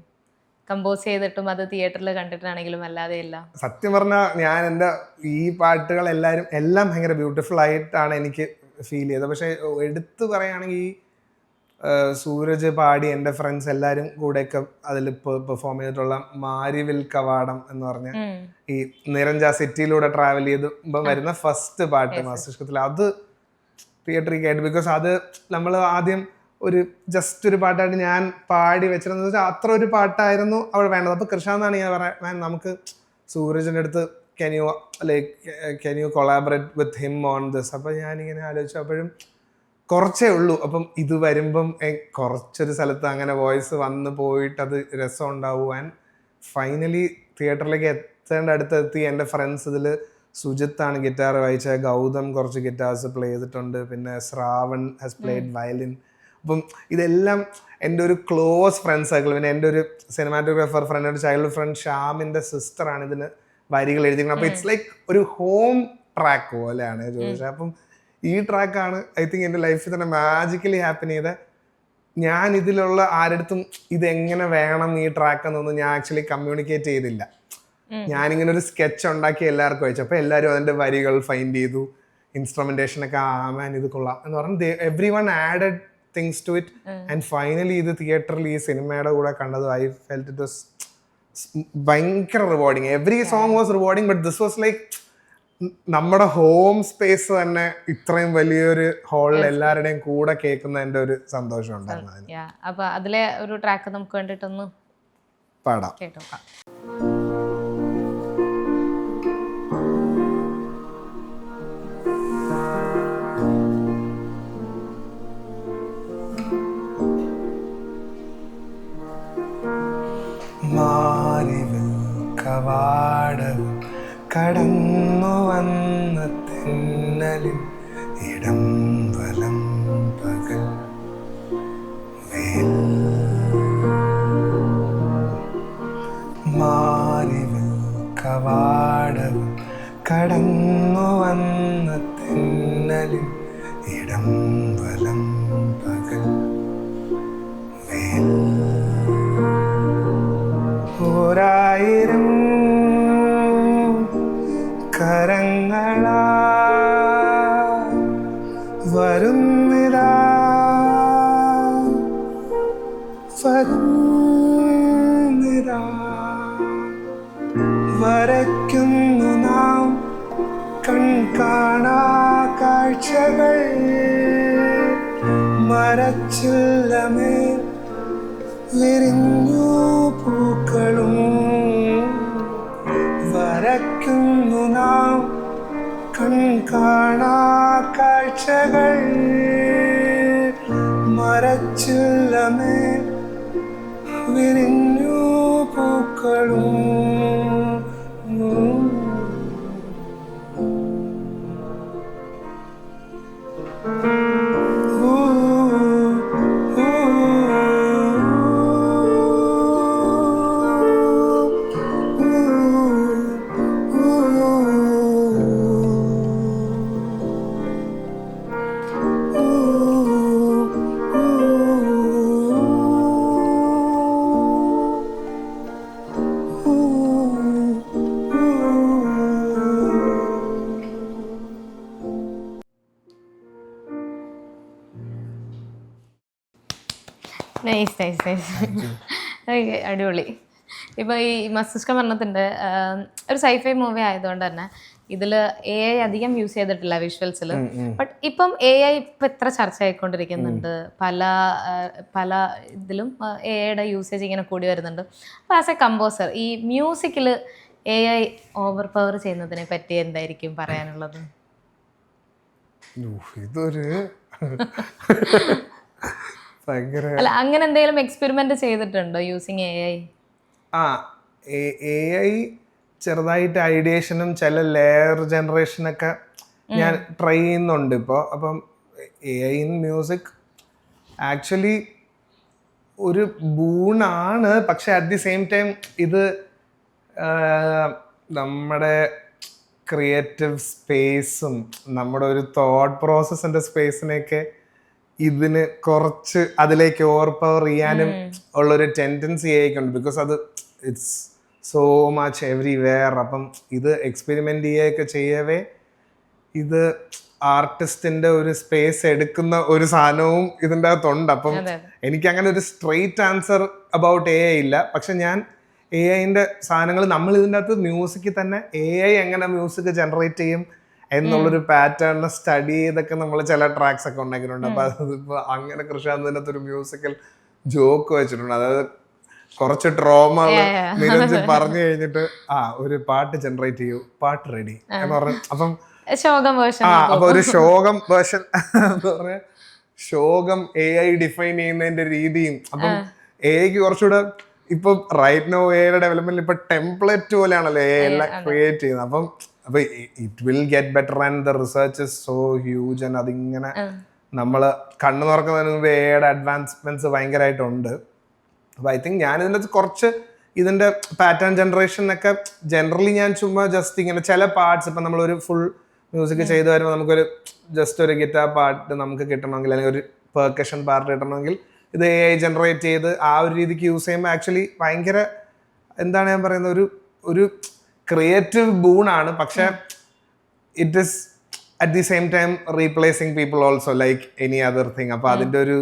കമ്പോസ് ചെയ്തിട്ടും അത് തിയേറ്ററിൽ കണ്ടിട്ടാണെങ്കിലും അല്ലാതെ ഇല്ല. സത്യം പറഞ്ഞാൽ ഞാൻ എൻ്റെ ഈ പാട്ടുകൾ എല്ലാം ഭയങ്കര ബ്യൂട്ടിഫുൾ ആയിട്ടാണ് എനിക്ക് ഫീൽ ചെയ്തത്. പക്ഷെ എടുത്തു പറയുകയാണെങ്കിൽ സൂരജ് പാടി എൻ്റെ ഫ്രണ്ട്സ് എല്ലാവരും കൂടെയൊക്കെ അതിൽ പെർഫോം ചെയ്തിട്ടുള്ള മാരിവിൽ കവാടം എന്ന് പറഞ്ഞ ഈ നിരഞ്ജ സിറ്റിയിലൂടെ ട്രാവൽ ചെയ്തുമ്പോൾ വരുന്ന ഫസ്റ്റ് പാട്ട് മസ്തിഷ്കത്തിൽ, അത് തിയേറ്ററിൽ കേട്ടു. ബിക്കോസ് അത് നമ്മൾ ആദ്യം ഒരു ജസ്റ്റ് ഒരു പാട്ടായിട്ട് ഞാൻ പാടി വെച്ചിരുന്നത് വെച്ചാൽ അത്ര ഒരു പാട്ടായിരുന്നു അവിടെ വേണ്ടത്. അപ്പോൾ കൃഷാന്നാണ് ഞാൻ പറയാൻ നമുക്ക് സൂരജിൻ്റെ അടുത്ത് can you collaborate with him on this? അപ്പോൾ ഞാനിങ്ങനെ ആലോചിച്ചു. അപ്പോഴും കുറച്ചേ ഉള്ളൂ. അപ്പം ഇത് വരുമ്പം കുറച്ചൊരു സ്ഥലത്ത് അങ്ങനെ വോയിസ് വന്ന് പോയിട്ട് അത് രസം ഉണ്ടാവും. ആൻഡ് ഫൈനലി തിയേറ്ററിലേക്ക് അടുത്തെത്തി. എൻ്റെ ഫ്രണ്ട്സ് ഇതിൽ സുജിത്താണ് ഗിറ്റാർ വായിച്ച, ഗൗതം കുറച്ച് ഗിറ്റാർസ് പ്ലേ ചെയ്തിട്ടുണ്ട്, പിന്നെ ശ്രാവൺ ഹാസ് പ്ലേഡ് വയലിൻ. അപ്പം ഇതെല്ലാം എൻ്റെ ഒരു ക്ലോസ് ഫ്രണ്ട് സർക്കിൾ. പിന്നെ എൻ്റെ ഒരു സിനിമാറ്റോഗ്രാഫർ ഫ്രണ്ട്, ഒരു ചൈൽഡ് ഫ്രണ്ട് ഷാമിൻ്റെ സിസ്റ്ററാണ് ഇതിന് വരികൾ എഴുതിയിരിക്കുന്നത്. അപ്പോൾ ഇറ്റ്സ് ലൈക്ക് ഒരു ഹോം ട്രാക്ക് പോലെയാണ് ചോദിച്ചത്. അപ്പം ഈ ട്രാക്കാണ് ഐ തിങ്ക് എൻ്റെ ലൈഫിൽ തന്നെ മാജിക്കലി ഹാപ്പൻ ചെയ്ത. ഞാൻ ഇതിലുള്ള ആരടുത്തും ഇതെങ്ങനെ വേണം ഈ ട്രാക്ക് എന്നൊന്നും ഞാൻ ആക്ച്വലി കമ്മ്യൂണിക്കേറ്റ് ചെയ്തില്ല. ഞാനിങ്ങനെ ഒരു സ്കെച്ച് ഉണ്ടാക്കി എല്ലാവർക്കും അയച്ചു. അപ്പോൾ എല്ലാവരും അതിൻ്റെ വരികൾ ഫൈൻഡ് ചെയ്തു, ഇൻസ്ട്രുമെന്റേഷൻ ഒക്കെ മാൻ ഇത് കൊള്ളാം എന്ന് പറഞ്ഞ് every one added things to it. And finally ഇത് തിയേറ്ററിൽ ഈ സിനിമയുടെ കൂടെ കണ്ടത് ഐ ഫെൽറ്റ് ഇറ്റ് വാസ് ഭയങ്കര rewarding. Every song was rewarding, but this was like നമ്മുടെ ഹോം സ്പേസ് തന്നെ ഇത്രയും വലിയൊരു ഹാളിൽ എല്ലാവരുടെയും കൂടെ കേൾക്കുന്നതിന്റെ ഒരു സന്തോഷം ഉണ്ടായിരുന്നു. അപ്പൊ അതിലെ ഒരു ട്രാക്ക് നമുക്ക് വേണ്ടിട്ടൊന്ന് പാടാം. കേട്ടോക്കാം. മാരിവിൽ കവാടവും കടന്നു വന്ന തെന്നലിൻ ഇടം വലം പകൽ വേൽ മാറിവിൽ കവാടവും കടന്നു വന്ന തെന്നലിൻ ഇടം വലം പകൽ വേൽ ഓരായിരം കരങ്ങളാ വരുന്നിതാ വരുന്നിതാ വരയ്ക്കുന്നു നാം കൺകാണാ കാഴ്ചകൾ മരച്ചില്ലമേൽ വിരിഞ്ഞു പൂക്കളും വരയ്ക്കുന്നു നാം കൺകാണാ കാഴ്ചകൾ മരച്ചില്ലമേൽ വിരിഞ്ഞു പൂക്കളും നൈസ് നൈസ് നൈസ്. ഓക്കെ, അടിപൊളി. ഇപ്പോൾ ഈ മസ്തിഷ്ക മരണത്തിൻ്റെ ഒരു സൈഫൈ മൂവി ആയതുകൊണ്ട് തന്നെ ഇതിൽ AI അധികം യൂസ് ചെയ്തിട്ടില്ല വിഷ്വൽസിൽ. ബട്ട് ഇപ്പം AI ഇപ്പം എത്ര ചർച്ച ആയിക്കൊണ്ടിരിക്കുന്നുണ്ട്, പല ഇതിലും AI യൂസേജ് ഇങ്ങനെ കൂടി വരുന്നുണ്ട്. അപ്പോൾ ആസ് എ കമ്പോസർ ഈ മ്യൂസിക്കിൽ AI ഓവർ പവർ ചെയ്യുന്നതിനെ പറ്റി എന്തായിരിക്കും പറയാനുള്ളത്? ഇതൊരു അല്ല, അങ്ങനെ എന്തെങ്കിലും എക്സ്പെരിമെന്റ് ചെയ്തിട്ടുണ്ടോ യൂസിങ് AI? AI ചെറുതായിട്ട് ഐഡിയേഷനും ചില ലെയർ ജനറേഷനൊക്കെ ഞാൻ ട്രൈ ചെയ്യുന്നുണ്ട് ഇപ്പോൾ. അപ്പം AI ഇൻ മ്യൂസിക് ആക്ച്വലി ഒരു ബൂണാണ്, പക്ഷെ അറ്റ് ദി സെയിം ടൈം ഇത് നമ്മുടെ ക്രിയേറ്റീവ് സ്പേസും നമ്മുടെ ഒരു തോട്ട് പ്രോസസ്സിൻ്റെ സ്പേസിനെയൊക്കെ ഇതിന് കുറച്ച് അതിലേക്ക് ഓവർ പവർ ചെയ്യാനും ഉള്ളൊരു ടെൻഡൻസി ആയിക്കൊണ്ട്. ബിക്കോസ് അത് ഇറ്റ്സ് സോ മച്ച് എവ്രിവെയർ. അപ്പം ഇത് എക്സ്പെരിമെൻ്റ് ചെയ്യുകയൊക്കെ ചെയ്യവേ ഇത് ആർട്ടിസ്റ്റിൻ്റെ ഒരു സ്പേസ് എടുക്കുന്ന ഒരു സാധനവും ഇതിൻ്റെ അകത്തുണ്ട്. അപ്പം എനിക്കങ്ങനെ ഒരു സ്ട്രെയിറ്റ് ആൻസർ അബൌട്ട് AI ഇല്ല. പക്ഷെ ഞാൻ AI-ൻ്റെ സാധനങ്ങൾ നമ്മൾ ഇതിൻ്റെ അകത്ത് മ്യൂസിക്കിൽ തന്നെ AI എങ്ങനെ മ്യൂസിക് ജനറേറ്റ് ചെയ്യും എന്നുള്ളൊരു പാറ്റേണിനെ സ്റ്റഡി ചെയ്തൊക്കെ നമ്മൾ ചില ട്രാക്സ് ഒക്കെ ഉണ്ടാക്കിയിട്ടുണ്ട്. അപ്പൊ അതിപ്പോ അങ്ങനെ കൃഷാന്തിനകത്ത് ഒരു മ്യൂസിക്കൽ ജോക്ക് വെച്ചിട്ടുണ്ട്. അതായത് കുറച്ച് ട്രോമ നിരഞ്ജൻ പറഞ്ഞു കഴിഞ്ഞിട്ട് ഒരു പാട്ട് ജനറേറ്റ് ചെയ്യൂ, പാട്ട് റെഡി എന്ന് പറഞ്ഞു. അപ്പം അപ്പൊ ഒരു ശോകം വേർഷൻ എന്ന് പറഞ്ഞ ശോകം AI ഡിഫൈൻ ചെയ്യുന്നതിന്റെ രീതിയും. അപ്പം AIക്ക് കുറച്ചുകൂടെ ഇപ്പൊ റൈറ്റ് നോ AI ഡെവലപ്മെന്റ് ഇപ്പൊ ടെംപ്ലേറ്റ് പോലെയാണല്ലോ AI എല്ലാം ക്രിയേറ്റ് ചെയ്യുന്നത്. അപ്പം it will get better and the research is so huge. And അതിങ്ങനെ നമ്മൾ കണ്ണു തുറക്കുന്നതിന് മുമ്പ് AI അഡ്വാൻസ്മെന്റ്സ് ഭയങ്കരമായിട്ടുണ്ട്. അപ്പോൾ ഐ തിങ്ക് ഞാനിതിൻ്റെ കുറച്ച് ഇതിൻ്റെ പാറ്റേൺ ജനറേഷനൊക്കെ ജനറലി ഞാൻ ചുമ്മാ ജസ്റ്റ് ഇങ്ങനെ ചില പാർട്സ് ഇപ്പം നമ്മളൊരു ഫുൾ മ്യൂസിക് ചെയ്ത് വരുമ്പോൾ നമുക്കൊരു ജസ്റ്റ് ഒരു ഗിറ്റാർ പാർട്ട് നമുക്ക് കിട്ടണമെങ്കിൽ അല്ലെങ്കിൽ ഒരു പെർക്കഷൻ പാർട്ട് കിട്ടണമെങ്കിൽ ഇത് AI ജനറേറ്റ് ചെയ്ത് ആ ഒരു രീതിക്ക് യൂസ് ചെയ്യുമ്പോൾ ആക്ച്വലി ഭയങ്കര എന്താണ് ഞാൻ പറയുന്നത് ഒരു ക്രിയേറ്റീവ് ബൂണാണ്. പക്ഷെ it is at the same time replacing people also like any other thing. അപ്പോൾ അതിൻ്റെ ഒരു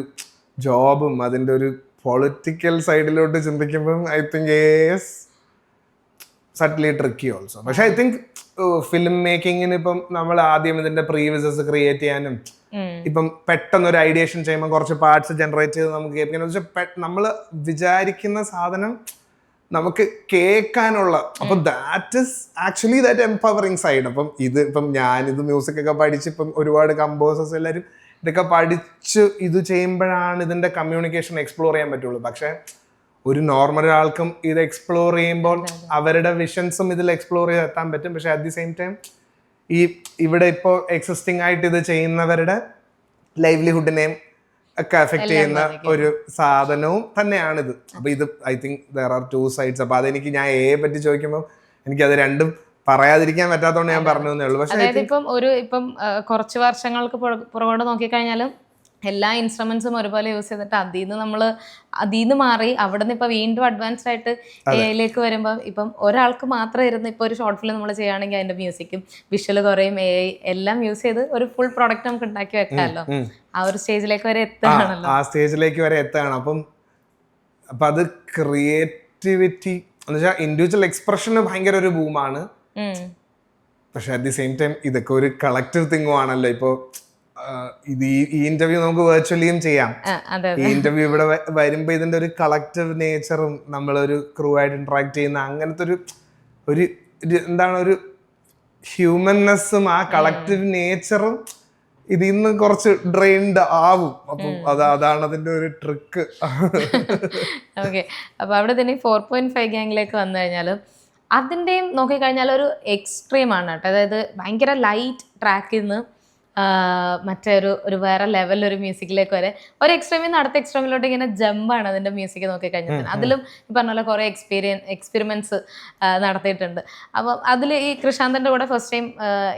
ജോബും അതിൻ്റെ ഒരു പൊളിറ്റിക്കൽ സൈഡിലോട്ട് ചിന്തിക്കുമ്പം I think is subtly tricky also. പക്ഷെ ഐ തിങ്ക് ഫിലിം മേക്കിങ്ങിന് ഇപ്പം നമ്മൾ ആദ്യം ഇതിന്റെ പ്രീവിസസ് ക്രിയേറ്റ് ചെയ്യാനും ഇപ്പം പെട്ടെന്ന് ഒരു ഐഡിയേഷൻ ചെയ്യുമ്പോൾ കുറച്ച് പാർട്സ് ജനറേറ്റ് ചെയ്ത് നമുക്ക് കേൾപ്പിക്കണം. പക്ഷെ നമ്മൾ വിചാരിക്കുന്ന സാധനം നമുക്ക് കേൾക്കാനുള്ള, അപ്പൊ that is actually that empowering side. അപ്പം ഇപ്പം ഞാനിത് മ്യൂസിക് ഒക്കെ പഠിച്ച് ഇപ്പം ഒരുപാട് കമ്പോസേഴ്സ് എല്ലാവരും ഇതൊക്കെ പഠിച്ച് ഇത് ചെയ്യുമ്പോഴാണ് ഇതിന്റെ കമ്മ്യൂണിക്കേഷൻ എക്സ്പ്ലോർ ചെയ്യാൻ പറ്റുള്ളൂ. പക്ഷെ ഒരു നോർമൽ ഒരാൾക്കും ഇത് എക്സ്പ്ലോർ ചെയ്യുമ്പോൾ അവരുടെ വിഷൻസും ഇതിൽ എക്സ്പ്ലോർ ചെയ്ത് എത്താൻ പറ്റും. പക്ഷെ അറ്റ് ദി സെയിം ടൈം ഈ ഇവിടെ ഇപ്പോൾ എക്സിസ്റ്റിംഗ് ആയിട്ട് ഇത് ചെയ്യുന്നവരുടെ ലൈവ്ലിഹുഡിനെയും ഒക്കെ അഫക്റ്റ് ചെയ്യുന്ന ഒരു സാധനവും തന്നെയാണിത്. അപ്പൊ ഇത് I think there are two sides. അപ്പൊ അതെനിക്ക് ഞാൻ പറ്റി ചോദിക്കുമ്പോൾ എനിക്കത് രണ്ടും പറയാതിരിക്കാൻ പറ്റാത്തതുകൊണ്ട് ഞാൻ പറഞ്ഞു എന്നേ ഉള്ളൂ. പക്ഷെ ഇപ്പം കുറച്ച് വർഷങ്ങൾക്ക് പുറകോട്ട് നോക്കിക്കഴിഞ്ഞാലും എല്ലാ ഇൻസ്ട്രുമെന്റ്സും ഒരുപോലെ യൂസ് ചെയ്തിട്ട് അതിൽ നിന്ന് മാറി അവിടെ നിന്ന് ഇപ്പൊ വീണ്ടും അഡ്വാൻസ്ഡ് ആയിട്ട് എഐയിലേക്ക് വരുമ്പോൾ ഇപ്പം ഒരാൾക്ക് മാത്രം ഇരുന്ന് ഇപ്പൊ ഒരു ഷോർട്ട് ഫിലിം നമ്മൾ ചെയ്യുകയാണെങ്കിൽ അതിന്റെ മ്യൂസിക്കും വിഷ്വൽ കുറയും AI എല്ലാം യൂസ് ചെയ്ത് ഒരു ഫുൾ പ്രോഡക്റ്റ് നമുക്ക് ഉണ്ടാക്കി വെക്കാമല്ലോ. ആ ഒരു സ്റ്റേജിലേക്ക് വരെ എത്തുകയാണല്ലോ. ആ സ്റ്റേജിലേക്ക് വരെ എത്തുകയാണ്. അപ്പൊ അത് ക്രിയേറ്റിവിറ്റി എന്ന് വെച്ചാൽ ഇൻഡിവിജ്വൽ എക്സ്പ്രഷന് ഭയങ്കര ഒരു ബൂമാണ്. പക്ഷെ അറ്റ് ദി സെയിം ടൈം ഇതൊക്കെ ഒരു കളക്റ്റീവ് തിങ്ങും ആണല്ലോ. ഇപ്പൊ ഇത് ഈ ഇന്റർവ്യൂ നമുക്ക് വെർച്വലിയും ചെയ്യാം. ഈ ഇന്റർവ്യൂ ഇവിടെ വരുമ്പോ ഇതിന്റെ ഒരു കളക്റ്റീവ് നേച്ചറും നമ്മളൊരു ക്രൂ ആയിട്ട് ഇന്ററാക്ട് ചെയ്യുന്ന അങ്ങനത്തെ ഒരു എന്താണ് ഒരു ഹ്യൂമൻനെസ്സും ആ കളക്റ്റീവ് നേച്ചറും ഇതിൽ നിന്ന് കുറച്ച് ഡ്രെയിൻഡ് ആവും. അപ്പം അതാണ് അതിന്റെ ഒരു ട്രിക്ക്. ഓക്കെ, അപ്പൊ അവിടെ തന്നെ 4.5 ഗ്യാങ്ങിലേക്ക് വന്നു കഴിഞ്ഞാൽ അതിൻ്റെയും നോക്കിക്കഴിഞ്ഞാൽ ഒരു എക്സ്ട്രീം ആണ് കേട്ടോ. അതായത് ഭയങ്കര ലൈറ്റ് ട്രാക്കിൽ നിന്ന് മറ്റേ ഒരു വേറെ ലെവലൊരു മ്യൂസിക്കിലേക്ക് വരെ ഒരു എക്സ്ട്രീമിൽ നിന്ന് അടുത്ത എക്സ്ട്രീമിലോട്ട് ഇങ്ങനെ ജമ്പാണ് അതിൻ്റെ മ്യൂസിക് നോക്കിക്കഴിഞ്ഞാൽ. അതിലും ഈ പറഞ്ഞ പോലെ കുറേ എക്സ്പെരിമെന്റ്സ് നടത്തിയിട്ടുണ്ട്. അപ്പം അതിൽ ഈ കൃഷാന്തൻ്റെ കൂടെ ഫസ്റ്റ് ടൈം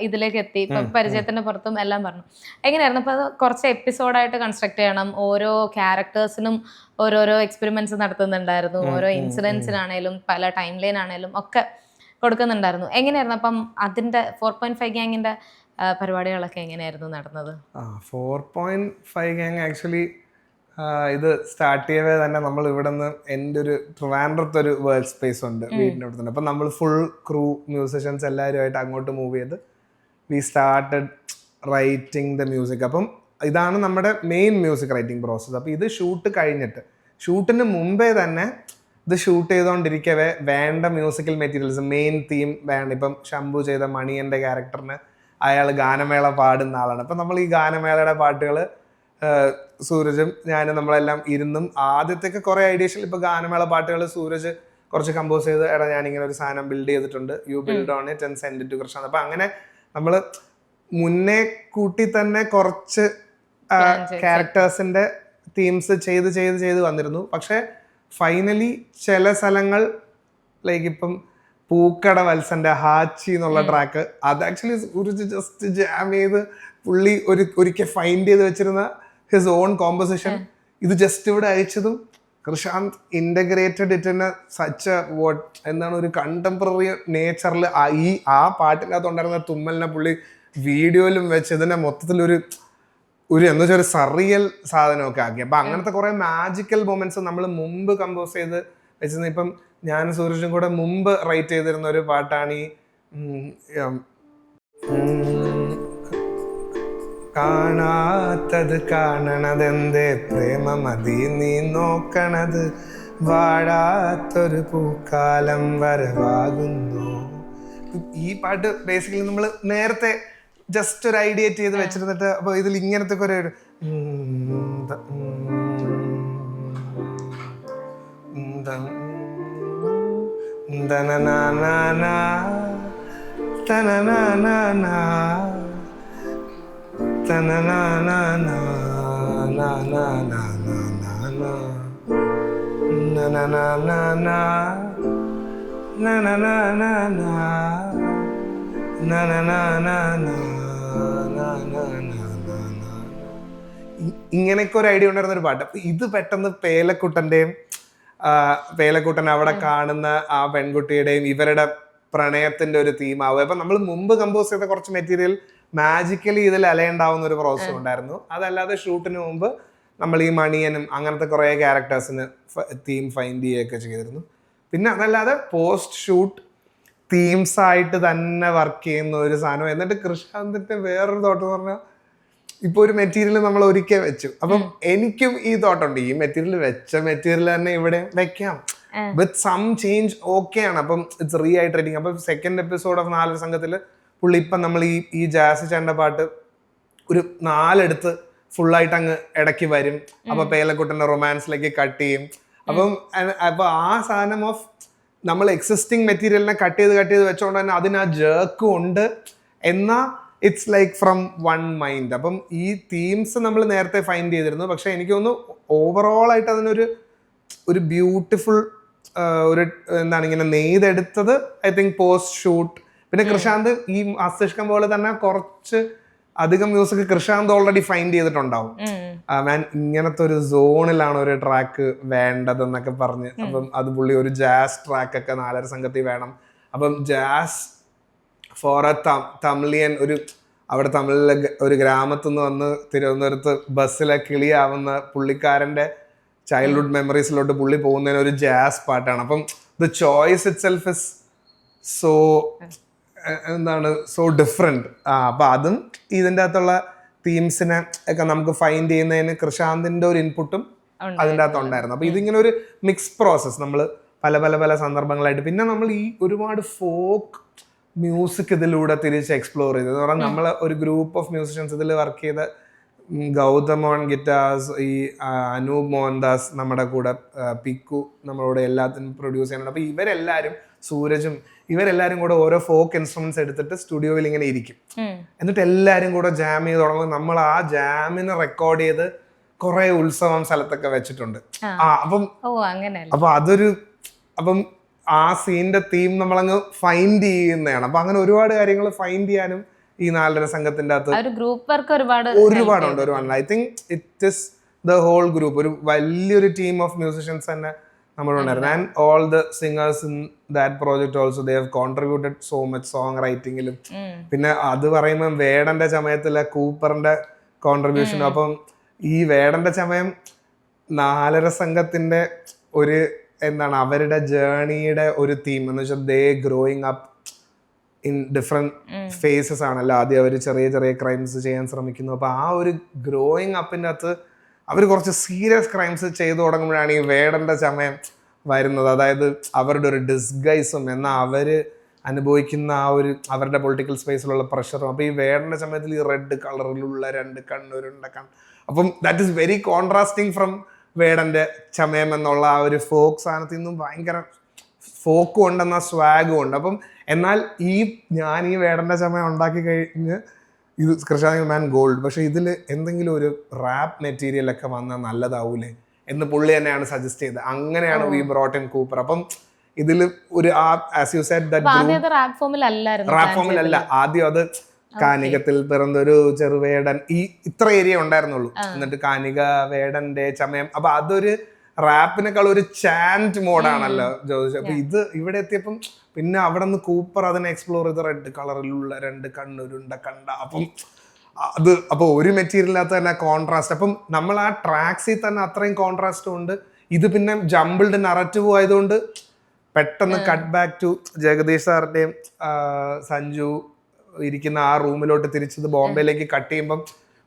ഇതിലേക്ക് എത്തി. ഇപ്പം പരിചയത്തിൻ്റെ പുറത്തും എല്ലാം പറഞ്ഞു. എങ്ങനെയായിരുന്നു? അപ്പോൾ അത് കുറച്ച് എപ്പിസോഡായിട്ട് കൺസ്ട്രക്ട് ചെയ്യണം. ഓരോ ക്യാരക്ടേഴ്സിനും ഓരോരോ എക്സ്പെരിമെന്റ്സ് നടത്തുന്നുണ്ടായിരുന്നു. ഓരോ ഇൻസിഡൻസിനാണേലും പല ടൈം ലൈൻ ആണേലും ഒക്കെ കൊടുക്കുന്നുണ്ടായിരുന്നു. എങ്ങനെയായിരുന്നു അപ്പം അതിൻ്റെ 4.5 ഗ്യാങ്ങിൻ്റെ പരിപാടികളൊക്കെ എങ്ങനെയായിരുന്നു നടന്നത്? 4.5 ഗ്യാങ് ആക്ച്വലി ഇത് സ്റ്റാർട്ട് ചെയ്യവേ തന്നെ നമ്മൾ ഇവിടെ നിന്ന് എൻ്റെ ഒരു ട്രിവാൻഡ്രത്ത് ഒരു വർക്ക് സ്പേസ് ഉണ്ട് വീടിൻ്റെ അടുത്ത് തന്നെ. അപ്പം നമ്മൾ ഫുൾ ക്രൂ മ്യൂസിഷ്യൻസ് എല്ലാവരുമായിട്ട് അങ്ങോട്ട് മൂവ് ചെയ്ത് we started writing the music. അപ്പം ഇതാണ് നമ്മുടെ മെയിൻ മ്യൂസിക് റൈറ്റിംഗ് പ്രോസസ്സ്. അപ്പോൾ ഇത് ഷൂട്ട് കഴിഞ്ഞിട്ട് ഷൂട്ടിന് മുമ്പേ തന്നെ ഇത് ഷൂട്ട് ചെയ്തുകൊണ്ടിരിക്കവേ വേണ്ട മ്യൂസിക്കൽ മെറ്റീരിയൽസ് മെയിൻ തീം വേണ്ട. ഇപ്പം ശംഭു ചെയ്ത മണിയൻ്റെ ക്യാരക്ടറിന് അയാൾ ഗാനമേള പാടുന്ന ആളാണ്. അപ്പം നമ്മൾ ഈ ഗാനമേളയുടെ പാട്ടുകൾ സൂരജും ഞാനും നമ്മളെല്ലാം ഇരുന്നും ആദ്യത്തെയൊക്കെ കുറേ ഐഡിയസിൽ ഇപ്പോൾ ഗാനമേള പാട്ടുകൾ സൂരജ് കുറച്ച് കമ്പോസ് ചെയ്ത് ഞാനിങ്ങനെ ഒരു സാധനം ബിൽഡ് ചെയ്തിട്ടുണ്ട്, you build on it and send it to Krishna. അപ്പം അങ്ങനെ നമ്മൾ മുന്നേ കൂട്ടി തന്നെ കുറച്ച് ക്യാരക്ടേഴ്സിൻ്റെ തീംസ് ചെയ്ത് വന്നിരുന്നു. പക്ഷേ ഫൈനലി ചില സ്ഥലങ്ങൾ ലൈക്ക് ഇപ്പം പൂക്കട വത്സന്റെ ഹാച്ചി എന്നുള്ള ട്രാക്ക് അത് ആക്ച്വലി സൂരജ് ജസ്റ്റ് ജാം ചെയ്ത് പുള്ളി ഒരിക്കൽ ഫൈൻഡ് ചെയ്ത് വെച്ചിരുന്ന ഹിസ് ഓൺ കോമ്പോസിഷൻ ഇത് ജസ്റ്റ് ഇവിടെ അയച്ചതും Krishand integrated it in such എന്താണ് ഒരു കണ്ടംപററി നേച്ചറിൽ ആ പാട്ടിനകത്തുണ്ടായിരുന്ന തുമ്മലിനെ പുള്ളി വീഡിയോയിലും വെച്ച് ഇതിനെ മൊത്തത്തിലൊരു എന്താ വെച്ചാൽ ഒരു സറിയൽ സാധനമൊക്കെ ആക്കി. അപ്പം അങ്ങനത്തെ കുറേ മാജിക്കൽ മൊമെന്റ്സ് നമ്മൾ മുമ്പ് കമ്പോസ് ചെയ്ത് വെച്ചിരുന്ന. ഇപ്പം ഞാൻ സൂരജും കൂടെ മുമ്പ് റൈറ്റ് ചെയ്തിരുന്ന ഒരു പാട്ടാണ് ഈ കാണാത്തത് കാണണതെന്തേ പ്രേമമതി നീ നോക്കണത് വാഴാത്തൊരു പൂക്കാലം വരവാകുന്നു. ഈ പാട്ട് ബേസിക്കലി നമ്മൾ നേരത്തെ ജസ്റ്റ് ഒരു ഐഡിയ ചെയ്ത് വെച്ചിരുന്നിട്ട് അപ്പോൾ ഇതിൽ ഇങ്ങനത്തെ കുറെ ഇങ്ങനെയൊക്കെ ഒരു ഐഡിയ ഉണ്ടായിരുന്ന ഒരു പാട്ട്. അപ്പൊ ഇത് പെട്ടെന്ന് പേലക്കുട്ടൻ അവിടെ കാണുന്ന ആ പെൺകുട്ടിയുടെയും ഇവരുടെ പ്രണയത്തിന്റെ ഒരു തീമാവും. അപ്പൊ നമ്മൾ മുമ്പ് കമ്പോസ് ചെയ്ത കുറച്ച് മെറ്റീരിയൽ മാജിക്കലി ഇതിൽ അലയുണ്ടാവുന്ന ഒരു പ്രോസസ് ഉണ്ടായിരുന്നു. അതല്ലാതെ ഷൂട്ടിന് മുമ്പ് നമ്മൾ ഈ മണിയനും അങ്ങനത്തെ കുറേ ക്യാരക്ടേഴ്സിന് തീം ഫൈൻഡ് ചെയ്യുകയൊക്കെ ചെയ്തിരുന്നു. പിന്നെ അതല്ലാതെ പോസ്റ്റ് ഷൂട്ട് തീംസ് ആയിട്ട് തന്നെ വർക്ക് ചെയ്യുന്ന ഒരു സാധനം. എന്നിട്ട് കൃഷാന്തിന്റെ വേറൊരു തോട്ടം എന്ന് പറഞ്ഞാൽ ഇപ്പൊ ഒരു മെറ്റീരിയൽ നമ്മൾ ഒരിക്കൽ വെച്ചു. അപ്പം എനിക്കും ഈ തോട്ടുണ്ട്, ഈ മെറ്റീരിയൽ വെച്ച മെറ്റീരിയൽ തന്നെ ഇവിടെ വെക്കാം വിത്ത് സം ചേഞ്ച് ഓക്കെയാണ്. അപ്പം ഇറ്റ്സ് റീഐറ്ററേറ്റിംഗ്. അപ്പം സെക്കൻഡ് എപ്പിസോഡ് ഓഫ് 4 സംഘത്തിൽ പുള്ളി ഇപ്പം നമ്മൾ ഈ ജാസി ചേട്ടൻ്റെ പാട്ട് ഒരു 4 ഫുള്ളായിട്ട് അങ്ങ് ഇടയ്ക്ക് വരും. അപ്പൊ പേലക്കുട്ടൻ്റെ റൊമാൻസിലേക്ക് കട്ട് ചെയ്യും. അപ്പം അപ്പൊ ആ സാധനം ഓഫ് നമ്മൾ എക്സിസ്റ്റിംഗ് മെറ്റീരിയലിനെ കട്ട് ചെയ്ത് വെച്ചോണ്ട് തന്നെ അതിന് ആ ജേർക്കും ഉണ്ട് എന്നാ it's like from one mind. അപ്പം ഈ തീംസ് നമ്മൾ നേരത്തെ ഫൈൻഡ് ചെയ്തിരുന്നു, പക്ഷെ എനിക്ക് തോന്നുന്നു ഓവറോൾ ആയിട്ട് അതിനൊരു ബ്യൂട്ടിഫുൾ ഒരു എന്താണ് ഇങ്ങനെ നെയ്തെടുത്തത് ഐ തിങ്ക് പോസ്റ്റ് ഷൂട്ട്. പിന്നെ കൃഷാന്ത് ഈ മസ്തിഷ്കം പോലെ തന്നെ കുറച്ച് അധികം മ്യൂസിക് കൃഷാന്ത് ഓൾറെഡി ഫൈൻഡ് ചെയ്തിട്ടുണ്ടാവും. മാൻ ഇങ്ങനത്തെ ഒരു സോണിലാണ് ഒരു ട്രാക്ക് വേണ്ടതെന്നൊക്കെ പറഞ്ഞ്. അപ്പം അത് പുള്ളി ഒരു ജാസ് ട്രാക്ക് ഒക്കെ 4 സംഘത്തിൽ വേണം. അപ്പം ജാസ് ഫോർ എ തമിഴിയൻ, ഒരു അവിടെ തമിഴിലെ ഒരു ഗ്രാമത്തിൽ നിന്ന് വന്ന് തിരുവനന്തപുരത്ത് ബസ്സിലെ കിളിയാവുന്ന പുള്ളിക്കാരന്റെ ചൈൽഡ്ഹുഡ് മെമ്മറീസിലോട്ട് പുള്ളി പോകുന്നതിന് ഒരു ജാസ് പാട്ടാണ്. അപ്പം the choice it self is so എന്താണ് സോ ഡിഫറെന്റ്. അപ്പൊ അതും ഇതിൻ്റെ അകത്തുള്ള തീംസിനെ ഒക്കെ നമുക്ക് ഫൈൻഡ് ചെയ്യുന്നതിന് കൃഷാന്തിന്റെ ഒരു ഇൻപുട്ടും അതിൻ്റെ അകത്ത് ഉണ്ടായിരുന്നു. അപ്പൊ ഇതിങ്ങനെ ഒരു മിക്സ് പ്രോസസ് നമ്മൾ പല സന്ദർഭങ്ങളായിട്ട്. പിന്നെ നമ്മൾ ഈ ഒരുപാട് ഫോക്ക് മ്യൂസിക് ഇതിലൂടെ തിരിച്ച് എക്സ്പ്ലോർ ചെയ്തത് എന്ന് പറഞ്ഞാൽ നമ്മൾ ഒരു ഗ്രൂപ്പ് ഓഫ് മ്യൂസിഷ്യൻസ് ഇതിൽ വർക്ക് ചെയ്ത ഗൗതം ഓൺ ഗിറ്റാർസ്, ഈ അനൂപ് മോഹൻദാസ് നമ്മുടെ കൂടെ, പിക്കു നമ്മളോട് എല്ലാത്തിനും പ്രൊഡ്യൂസ് ചെയ്യാനുണ്ട്. അപ്പൊ ഇവരെല്ലാരും, സൂരജും ഇവരെല്ലാരും കൂടെ ഓരോ ഫോക്ക് ഇൻസ്ട്രുമെന്റ്സ് എടുത്തിട്ട് സ്റ്റുഡിയോയിൽ ഇങ്ങനെ ഇരിക്കും. എന്നിട്ട് എല്ലാരും കൂടെ ജാം ചെയ്ത് തുടങ്ങുമ്പോൾ നമ്മൾ ആ ജാമിന് റെക്കോർഡ് ചെയ്ത് കുറെ ഉത്സവം സ്ഥലത്തൊക്കെ വെച്ചിട്ടുണ്ട്. അപ്പൊ അപ്പം ആ സീനിന്റെ തീം നമ്മളങ്ങ് ഫൈൻഡ് ചെയ്യുന്നതാണ്. അപ്പൊ അങ്ങനെ ഒരുപാട് കാര്യങ്ങൾ ഫൈൻഡ് ചെയ്യാനും ഈ 4 സംഘത്തിന്റെ അകത്ത് ഗ്രൂപ്പ് വർക്ക് ഒരുപാടുണ്ട്. I think it is the whole group, ഒരു വലിയൊരു ടീം ഓഫ് മ്യൂസിഷ്യൻസ് തന്നെ നമ്മളുണ്ടായിരുന്നു. And all the singers in that project also they have contributed so much song റൈറ്റിംഗിലും. പിന്നെ അത് പറയുമ്പോൾ വേടന്റെ ചമയത്തിലെ കൂപ്പറിന്റെ കോൺട്രിബ്യൂഷനും. അപ്പം ഈ വേടന്റെ ചമയം 4 സംഘത്തിന്റെ ഒരു എന്താണ് അവരുടെ ജേർണിയുടെ ഒരു തീം എന്ന് വെച്ചാൽ they growing up in different phases ആണല്ലോ. ആദ്യം അവർ ചെറിയ ക്രൈംസ് ചെയ്യാൻ ശ്രമിക്കുന്നു. അപ്പൊ ആ ഒരു ഗ്രോയിങ് അപ്പിൻ്റെ അകത്ത് അവർ കുറച്ച് സീരിയസ് ക്രൈംസ് ചെയ്തു തുടങ്ങുമ്പോഴാണ് ഈ വേടന്റെ ചമയം വരുന്നത്. അതായത് അവരുടെ ഒരു ഡിസ്ഗൈസും എന്നാൽ അവര് അനുഭവിക്കുന്ന ആ ഒരു അവരുടെ പൊളിറ്റിക്കൽ സ്പേസിലുള്ള പ്രഷറും. അപ്പൊ ഈ വേടന്റെ ചമയത്തിൽ ഈ റെഡ് കളറിലുള്ള 2 കണ്ണുരുണ്ട അപ്പം that is very contrasting from വേടന്റെ ചമയം എന്നുള്ള ആ ഒരു ഫോക്ക് സാധനത്തിൽ നിന്നും ഭയങ്കര ഫോക്കും ഉണ്ടെന്ന സ്വാഗും ഉണ്ട്. അപ്പം എന്നാൽ ഞാൻ ഈ വേടന്റെ ചമയം ഉണ്ടാക്കി കഴിഞ്ഞ് ഇത് കൃഷാന്ത് മാൻ ഗോൾഡ്, പക്ഷെ ഇതിൽ എന്തെങ്കിലും ഒരു റാപ്പ് മെറ്റീരിയൽ ഒക്കെ വന്നാൽ നല്ലതാവൂലേ എന്ന് പുള്ളി തന്നെയാണ് സജസ്റ്റ് ചെയ്തത്. അങ്ങനെയാണ് വി ബ്രോട്ട് ഇൻ കൂപ്പർ. അപ്പം ഇതിൽ ഒരു as you said that rap ഫോമിലല്ല, ആദ്യം അത് കാനികത്തിൽ പിറന്നൊരു ചെറുവേടൻ, ഇത്ര ഏരിയ ഉണ്ടായിരുന്നുള്ളൂ. എന്നിട്ട് കാനിക വേടന്റെ ചമയം. അപ്പൊ അതൊരു റാപ്പിനേക്കാൾ ഒരു ചാൻറ്റ് മോഡാണല്ലോ ജ്യോതിഷ്. അപ്പൊ ഇത് ഇവിടെ എത്തിയപ്പം പിന്നെ അവിടെ നിന്ന് കൂപ്പർ അതിനെ എക്സ്പ്ലോർ ചെയ്ത് റെഡ് കളറിലുള്ള 2 കണ്ണുരുണ്ട കണ്ട. അപ്പൊ ഒരു മെറ്റീരിയലിനകത്ത് തന്നെ കോൺട്രാസ്റ്റ്. അപ്പം നമ്മൾ ആ ട്രാക്സിൽ തന്നെ അത്രയും കോൺട്രാസ്റ്റും ഉണ്ട്. ഇത് പിന്നെ ജംബിൾഡ് നറേറ്റീവ് ആയതുകൊണ്ട് പെട്ടെന്ന് കട്ട് ബാക്ക് ടു ജഗദീഷ് സാറിന്റെയും സഞ്ജു ഇരിക്കുന്ന ആ റൂമിലോട്ട് തിരിച്ചത് ബോംബെയിലേക്ക് കട്ട് ചെയ്യുമ്പം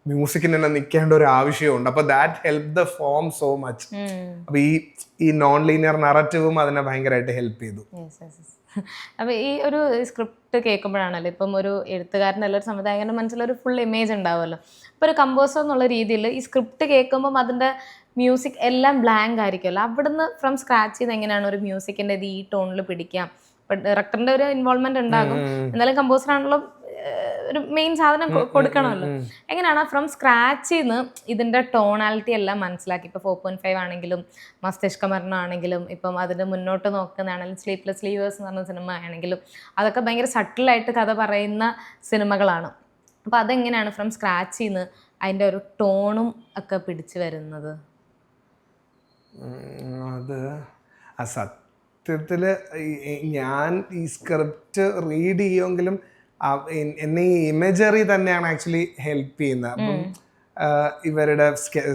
മ്യൂസിക്കിന് തന്നെ നിൽക്കേണ്ട ഒരു ആവശ്യമുണ്ട്. അപ്പൊ that help the form so much. അപ്പൊ ഈ നോൺ ലീനിയർ നറേറ്റീവും അതിനെ ഭയങ്കരമായിട്ട് ഹെൽപ്പ് ചെയ്തു. അപ്പൊ ഈ ഒരു സ്ക്രിപ്റ്റ് കേൾക്കുമ്പോഴാണല്ലോ ഇപ്പം ഒരു എഴുത്തുകാരനല്ല ഒരു സംവിധായകന്റെ മനസ്സിലൊരു ഫുൾ ഇമേജ് ഉണ്ടാവുമല്ലോ. അപ്പൊ ഒരു കമ്പോസർ എന്നുള്ള രീതിയിൽ ഈ സ്ക്രിപ്റ്റ് കേൾക്കുമ്പോൾ അതിന്റെ മ്യൂസിക് എല്ലാം ബ്ലാങ്ക് ആയിരിക്കുമല്ലോ. അവിടുന്ന് ഫ്രം സ്ക്രാച്ച് ചെയ്ത് എങ്ങനെയാണ് ഒരു മ്യൂസിക്കിന്റെ ഈ ടോണിൽ പിടിക്കാം? ഇപ്പൊ ഡയറക്ടറിന്റെ ഒരു ഇൻവോൾവ്മെന്റ് ഉണ്ടാകും, എന്നാലും കമ്പോസർ ആണല്ലോ ഒരു മെയിൻ സാധനം കൊടുക്കണമല്ലോ. എങ്ങനെയാണ് ഫ്രം സ്ക്രാച്ചിൽ നിന്ന് ഇതിന്റെ ടോണാലിറ്റി എല്ലാം മനസ്സിലാക്കി? ഇപ്പൊ 4.5 ആണെങ്കിലും മസ്തിഷ്കമരണം ആണെങ്കിലും ഇപ്പം അതിന് മുന്നോട്ട് നോക്കുന്നതാണെങ്കിലും സ്ലീപ്ലെസ് ലീവേഴ്സ് എന്ന് പറഞ്ഞ സിനിമ ആണെങ്കിലും അതൊക്കെ ഭയങ്കര സട്ടിലായിട്ട് കഥ പറയുന്ന സിനിമകളാണ്. അപ്പൊ അതെങ്ങനെയാണ് ഫ്രം സ്ക്രാച്ചിൽ നിന്ന് അതിന്റെ ഒരു ടോണും ഒക്കെ പിടിച്ചു വരുന്നത്? അത് സത്യത്തില് ഞാൻ ഈ സ്ക്രിപ്റ്റ് റീഡ് ചെയ്യുമെങ്കിലും എന്നെ ഈ ഇമേജറി തന്നെയാണ് ആക്ച്വലി ഹെൽപ്പ് ചെയ്യുന്നത്. അപ്പം ഇവരുടെ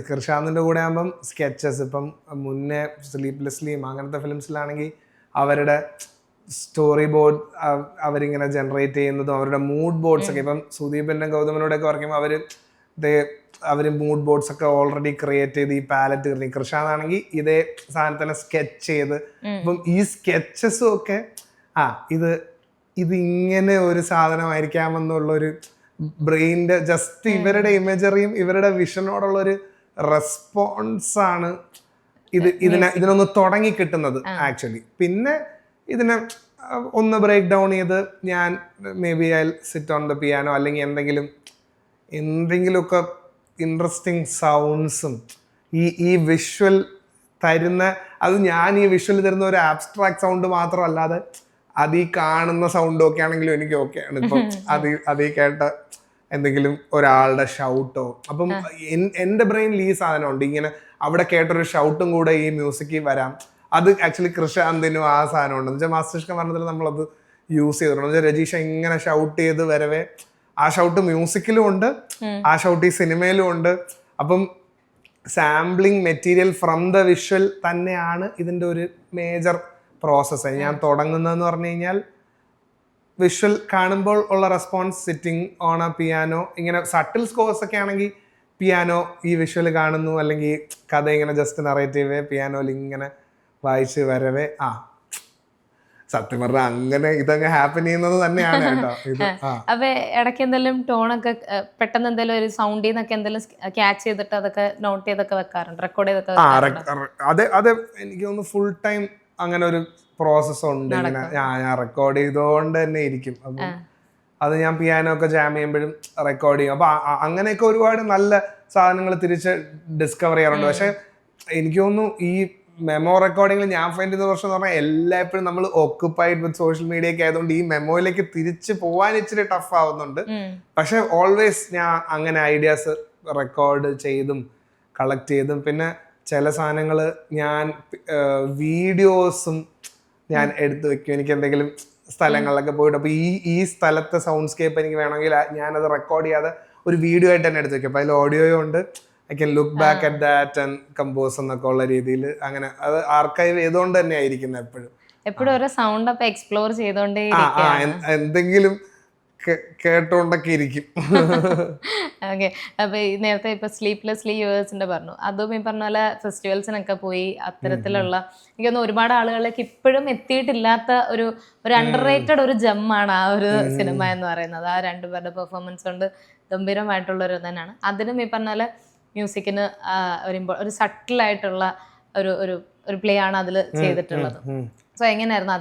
കൃഷാന്തിന്റെ കൂടെ ആകുമ്പം സ്കെച്ചസ്, ഇപ്പം മുന്നേ സ്ലീപ്ലെസ് ലീം അങ്ങനത്തെ ഫിലിംസിലാണെങ്കിൽ അവരുടെ സ്റ്റോറി ബോർഡ് അവരിങ്ങനെ ജനറേറ്റ് ചെയ്യുന്നതും അവരുടെ മൂഡ് ബോർഡ്സ് ഒക്കെ, ഇപ്പം സുദീപിന്റെ ഗൗതമനോടൊക്കെ വർക്ക് ചെയ്യുമ്പോൾ അവര് മൂഡ് ബോർഡ്സ് ഒക്കെ ഓൾറെഡി ക്രിയേറ്റ് ചെയ്ത് ഈ പാലറ്റ് കയറി. കൃഷാന്താണെങ്കിൽ ഇതേ സാധനത്തിനെ സ്കെച്ച് ചെയ്ത്, അപ്പം ഈ സ്കെച്ചസും ഒക്കെ ഇത് ഇങ്ങനെ ഒരു സാധനമായിരിക്കാമെന്നുള്ളൊരു ബ്രെയിൻ്റെ ജസ്റ്റ് ഇവരുടെ ഇമേജറിയും ഇവരുടെ വിഷനോടുള്ളൊരു റെസ്പോൺസാണ് ഇതിനൊന്ന് തുടങ്ങി കിട്ടുന്നത് ആക്ച്വലി. പിന്നെ ഇതിനെ ഒന്ന് ബ്രേക്ക് ഡൗൺ ചെയ്ത് ഞാൻ may be I sit on the piano, അല്ലെങ്കിൽ എന്തെങ്കിലുമൊക്കെ ഇൻട്രസ്റ്റിംഗ് സൗണ്ട്സും ഈ വിഷ്വൽ തരുന്ന, അത് ഞാൻ ഈ വിഷ്വൽ തരുന്ന ഒരു ആബ്സ്ട്രാക്ട് സൗണ്ട് മാത്രമല്ലാതെ അതീ കാണുന്ന സൗണ്ടും ഒക്കെ ആണെങ്കിലും എനിക്ക് ഓക്കെയാണ്. ഇപ്പം അതീ കേട്ട എന്തെങ്കിലും ഒരാളുടെ ഷൗട്ടോ, അപ്പം എൻ്റെ ബ്രെയിനിൽ ഈ സാധനമുണ്ട്, ഇങ്ങനെ അവിടെ കേട്ടൊരു ഷൗട്ടും കൂടെ ഈ മ്യൂസിക്കിൽ വരാം. അത് ആക്ച്വലി കൃഷാന്തിനും ആ സാധനം ഉണ്ട് എന്ന് വെച്ചാൽ മസ്തിഷ്ക മരണത്തിൽ നമ്മളത് യൂസ് ചെയ്തിട്ടുണ്ട്. എന്ന് വെച്ചാൽ രജീഷ ഇങ്ങനെ ഷൗട്ട് ചെയ്ത് വരവേ ആ ഷൗട്ട് മ്യൂസിക്കിലും ഉണ്ട്, ആ ഷൗട്ട് ഈ സിനിമയിലും ഉണ്ട്. അപ്പം sampling material from the visual തന്നെയാണ് ഇതിൻ്റെ ഒരു മേജർ പ്രോസസ്സ്. ഞാൻ തുടങ്ങുന്നതെന്ന് പറഞ്ഞു കഴിഞ്ഞാൽ വിഷ്വൽ കാണുമ്പോൾ ഉള്ള response, sitting on A piano, ഇങ്ങനെ സട്ടിൽ സ്കോർസ് ഒക്കെ ആണെങ്കിൽ പിയാനോ ഈ വിഷ്വൽ കാണുന്നു, അല്ലെങ്കിൽ കഥ ഇങ്ങനെ ജസ്റ്റ് നറേറ്റീവ് പിയാനോയിൽ ഇങ്ങനെ വായിച്ച് വരവേ സത്യം പറഞ്ഞാൽ അങ്ങനെ ഇതങ്ങ് ഹാപ്പൻ ചെയ്യുന്നത് തന്നെയാണ് കേട്ടോ ഇത്. അപ്പൊ ഇടയ്ക്ക് എന്തെങ്കിലും ടോണൊക്കെ പെട്ടെന്ന് എന്തെങ്കിലും ഒരു സൗണ്ടിൽ നിന്നൊക്കെ എന്തെങ്കിലും ക്യാച്ച് ചെയ്തിട്ട് അതൊക്കെ നോട്ട് ചെയ്തൊക്കെ വെക്കാറുണ്ട്, റെക്കോർഡ് ചെയ്തൊക്കെ? അതെ എനിക്ക് തോന്നുന്നു ഫുൾ ടൈം അങ്ങനെ ഒരു പ്രോസസ് ഉണ്ട്. ഇങ്ങനെ ഞാൻ റെക്കോർഡ് ചെയ്തോണ്ട് തന്നെ ഇരിക്കും. അപ്പം അത് ഞാൻ പിയാനോ ഒക്കെ ജാം ചെയ്യുമ്പോഴും റെക്കോർഡ് ചെയ്യും. അപ്പൊ അങ്ങനെയൊക്കെ ഒരുപാട് നല്ല സാധനങ്ങൾ തിരിച്ച് ഡിസ്കവർ ചെയ്യാറുണ്ട്. പക്ഷെ എനിക്ക് തോന്നുന്നു ഈ മെമ്മോ റെക്കോർഡിങ്ങിൽ ഞാൻ ഫൈൻഡ് ചെയ്ത പ്രശ്നം എന്ന് പറഞ്ഞാൽ എല്ലായ്പ്പോഴും നമ്മൾ ഓക്കുപ്പൈഡ് വിത്ത് സോഷ്യൽ മീഡിയ ഒക്കെ ആയതുകൊണ്ട് ഈ മെമ്മോയിലേക്ക് തിരിച്ച് പോകാൻ ഇച്ചിരി ടഫ് ആവുന്നുണ്ട്. പക്ഷെ ഓൾവേസ് ഞാൻ അങ്ങനെ ഐഡിയാസ് റെക്കോർഡ് ചെയ്തും കളക്ട് ചെയ്തും, പിന്നെ ചില സാധനങ്ങൾ ഞാൻ വീഡിയോസും ഞാൻ എടുത്തു വെക്കും. എനിക്ക് എന്തെങ്കിലും സ്ഥലങ്ങളിലൊക്കെ പോയിട്ട് അപ്പോൾ ഈ സ്ഥലത്തെ സൗണ്ട്സ്കേപ്പ് എനിക്ക് വേണമെങ്കിൽ ഞാനത് റെക്കോർഡ് ചെയ്യാതെ ഒരു വീഡിയോ ആയിട്ട് തന്നെ എടുത്ത് വെക്കും. അപ്പോൾ അതിൽ ഓഡിയോയും ഉണ്ട്, I can look back at that and compose എന്നൊക്കെ ഉള്ള രീതിയിൽ അങ്ങനെ അത് ആർക്കൈവ് ചെയ്തുകൊണ്ട് തന്നെ ആയിരിക്കുന്നത് എപ്പോഴും ഓരോ സൗണ്ട് അപ്പൊ എക്സ്പ്ലോർ ചെയ്തോണ്ടേ എന്തെങ്കിലും കേട്ടോണ്ടൊക്കെ ഇരിക്കും. ഓക്കെ. അപ്പൊ നേരത്തെ ഇപ്പൊ സ്ലീപ്ലെസ്ലി യുവേഴ്സിന്റെ പറഞ്ഞു, അതും ഈ പറഞ്ഞ പോലെ ഫെസ്റ്റിവൽസിനൊക്കെ പോയി അത്തരത്തിലുള്ള എനിക്കൊന്നും ഒരുപാട് ആളുകളിലേക്ക് ഇപ്പോഴും എത്തിയിട്ടില്ലാത്ത ഒരു അണ്ടർ റേറ്റഡ് ഒരു ജമ്മാണ് ആ ഒരു സിനിമ എന്ന് പറയുന്നത്. ആ രണ്ടുപേരുടെ പെർഫോമൻസ് കൊണ്ട് ഗംഭീരമായിട്ടുള്ള ഒരു തന്നെയാണ്. അതിനും ഈ പറഞ്ഞ പോലെ മ്യൂസിക്കിന് ഒരു സട്ടിലായിട്ടുള്ള ഒരു പ്ലേ ആണ് അതിൽ ചെയ്തിട്ടുള്ളത്. സോ എങ്ങനെയായിരുന്നു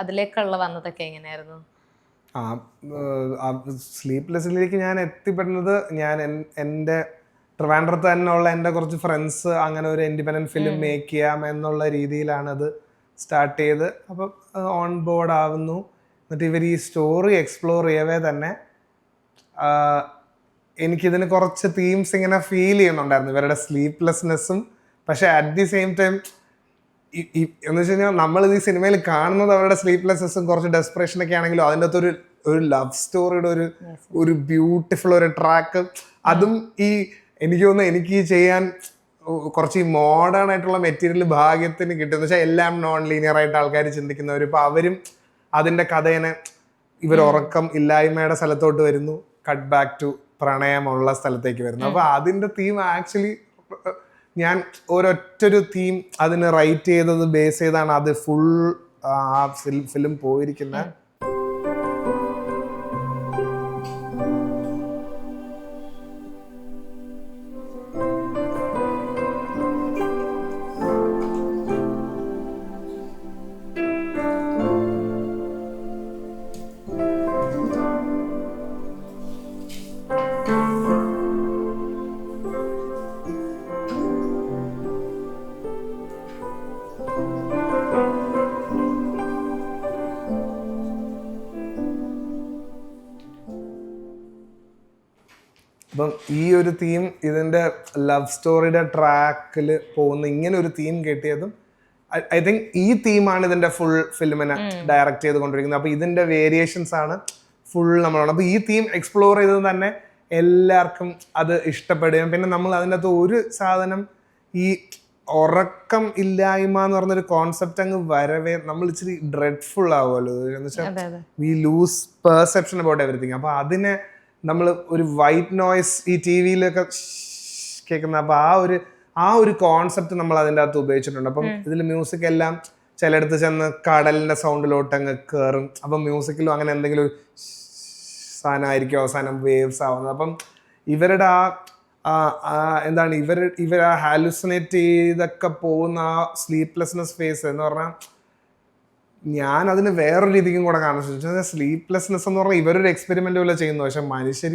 അതിലേക്കുള്ള വന്നതൊക്കെ എങ്ങനെയായിരുന്നു? സ്ലീപ്ലെസ്സിലേക്ക് ഞാൻ എത്തിപ്പെടുന്നത് ഞാൻ എൻ്റെ ട്രിവാൻഡ്രത്ത് തന്നെ ഉള്ള എൻ്റെ കുറച്ച് ഫ്രണ്ട്സ് അങ്ങനെ ഒരു ഇൻഡിപെൻഡൻറ്റ് ഫിലിം മേക്ക് ചെയ്യാം എന്നുള്ള രീതിയിലാണ് അത് സ്റ്റാർട്ട് ചെയ്ത്. അപ്പം ഓൺ ബോർഡ് ആവുന്നു. എന്നിട്ട് ഇവർ ഈ സ്റ്റോറി എക്സ്പ്ലോർ ചെയ്യവേ തന്നെ എനിക്കിതിന് കുറച്ച് തീംസ് ഇങ്ങനെ ഫീൽ ചെയ്യുന്നുണ്ടായിരുന്നു, ഇവരുടെ സ്ലീപ്ലെസ്നെസ്സും. പക്ഷെ അറ്റ് ദി സെയിം ടൈം എന്ന് വെച്ച് കഴിഞ്ഞാൽ നമ്മൾ ഈ സിനിമയിൽ കാണുന്നത് അവരുടെ സ്ലീപ്ലെസ്നെസ്സും കുറച്ച് ഡെസ്പറേഷനൊക്കെ ആണെങ്കിലും അതിൻ്റെ അകത്തൊരു ലവ് സ്റ്റോറിയുടെ ഒരു ബ്യൂട്ടിഫുൾ ഒരു ട്രാക്ക്, അതും എനിക്ക് തോന്നുന്നു എനിക്ക് ചെയ്യാൻ കുറച്ച് ഈ മോഡേൺ ആയിട്ടുള്ള മെറ്റീരിയൽ ഭാഗ്യത്തിന് കിട്ടുമെന്ന് വെച്ചാൽ എല്ലാം നോൺ ലീനിയർ ആയിട്ട് ആൾക്കാർ ചിന്തിക്കുന്നവർ. ഇപ്പോൾ അവരും അതിൻ്റെ കഥേനെ ഉറക്കം ഇല്ലായ്മയുടെ സ്ഥലത്തോട്ട് വരുന്നു, കട്ട് ബാക്ക് ടു പ്രണയമുള്ള സ്ഥലത്തേക്ക് വരുന്നു. അപ്പോൾ അതിൻ്റെ തീം ആക്ച്വലി ഞാൻ ഒരൊറ്റൊരു തീം അതിന് റൈറ്റ് ചെയ്തത് ബേസ് ചെയ്താണ് അത് ഫുൾ ആ ഫിലിം പോയിരിക്കുന്നത്. അപ്പം ഈ ഒരു തീം ഇതിൻ്റെ ലവ് സ്റ്റോറിയുടെ ട്രാക്കിൽ പോകുന്ന ഇങ്ങനെ ഒരു തീം കിട്ടിയതും ഐ തിങ്ക് ഈ തീമാണ് ഇതിൻ്റെ ഫുൾ ഫിലിമിനെ ഡയറക്റ്റ് ചെയ്ത് കൊണ്ടിരിക്കുന്നത്. അപ്പോൾ ഇതിൻ്റെ വേരിയേഷൻസ് ആണ് ഫുൾ നമ്മളാണ്. അപ്പോൾ ഈ തീം എക്സ്പ്ലോർ ചെയ്തത് തന്നെ എല്ലാവർക്കും അത് ഇഷ്ടപ്പെടുകയും പിന്നെ നമ്മൾ അതിൻ്റെ അകത്ത് ഒരു സാധനം ഈ ഉറക്കം ഇല്ലായ്മ എന്ന് പറഞ്ഞൊരു കോൺസെപ്റ്റ് അങ്ങ് വരവേ നമ്മൾ ഇച്ചിരി ഡ്രെഡ്ഫുൾ ആവുമല്ലോ എന്ന് വെച്ചാൽ V loose perception about everything. അപ്പോൾ അതിനെ നമ്മൾ ഒരു വൈറ്റ് നോയ്സ് ഈ ടി വിയിലൊക്കെ കേൾക്കുന്ന അപ്പോൾ ആ ഒരു കോൺസെപ്റ്റ് നമ്മൾ അതിൻ്റെ അകത്ത് ഉപയോഗിച്ചിട്ടുണ്ട്. അപ്പം ഇതിൽ മ്യൂസിക് എല്ലാം ചിലയിടത്ത് ചെന്ന് കടലിൻ്റെ സൗണ്ടിലോട്ട് അങ്ങ് കയറും. അപ്പം മ്യൂസിക്കിലും അങ്ങനെ എന്തെങ്കിലും ഒരു സാധനമായിരിക്കും അവസാനം വേവ്സ് ആവുന്നത്. അപ്പം ഇവരുടെ എന്താണ് ഇവർ ആ ഹാലുസിനേറ്റ് ചെയ്തൊക്കെ പോകുന്ന ആ സ്ലീപ്ലെസ്നെസ് ഫേസ് എന്ന് പറഞ്ഞാൽ ഞാൻ അതിന് വേറൊരു രീതിക്കും കൂടെ കാണാൻ ശ്രമിച്ചു. സ്ലീപ്ലെസ്നെസ് എന്ന് പറഞ്ഞാൽ ഇവരൊരു എക്സ്പെരിമെന്റ് പോലെ ചെയ്യുന്നു, പക്ഷെ മനുഷ്യർ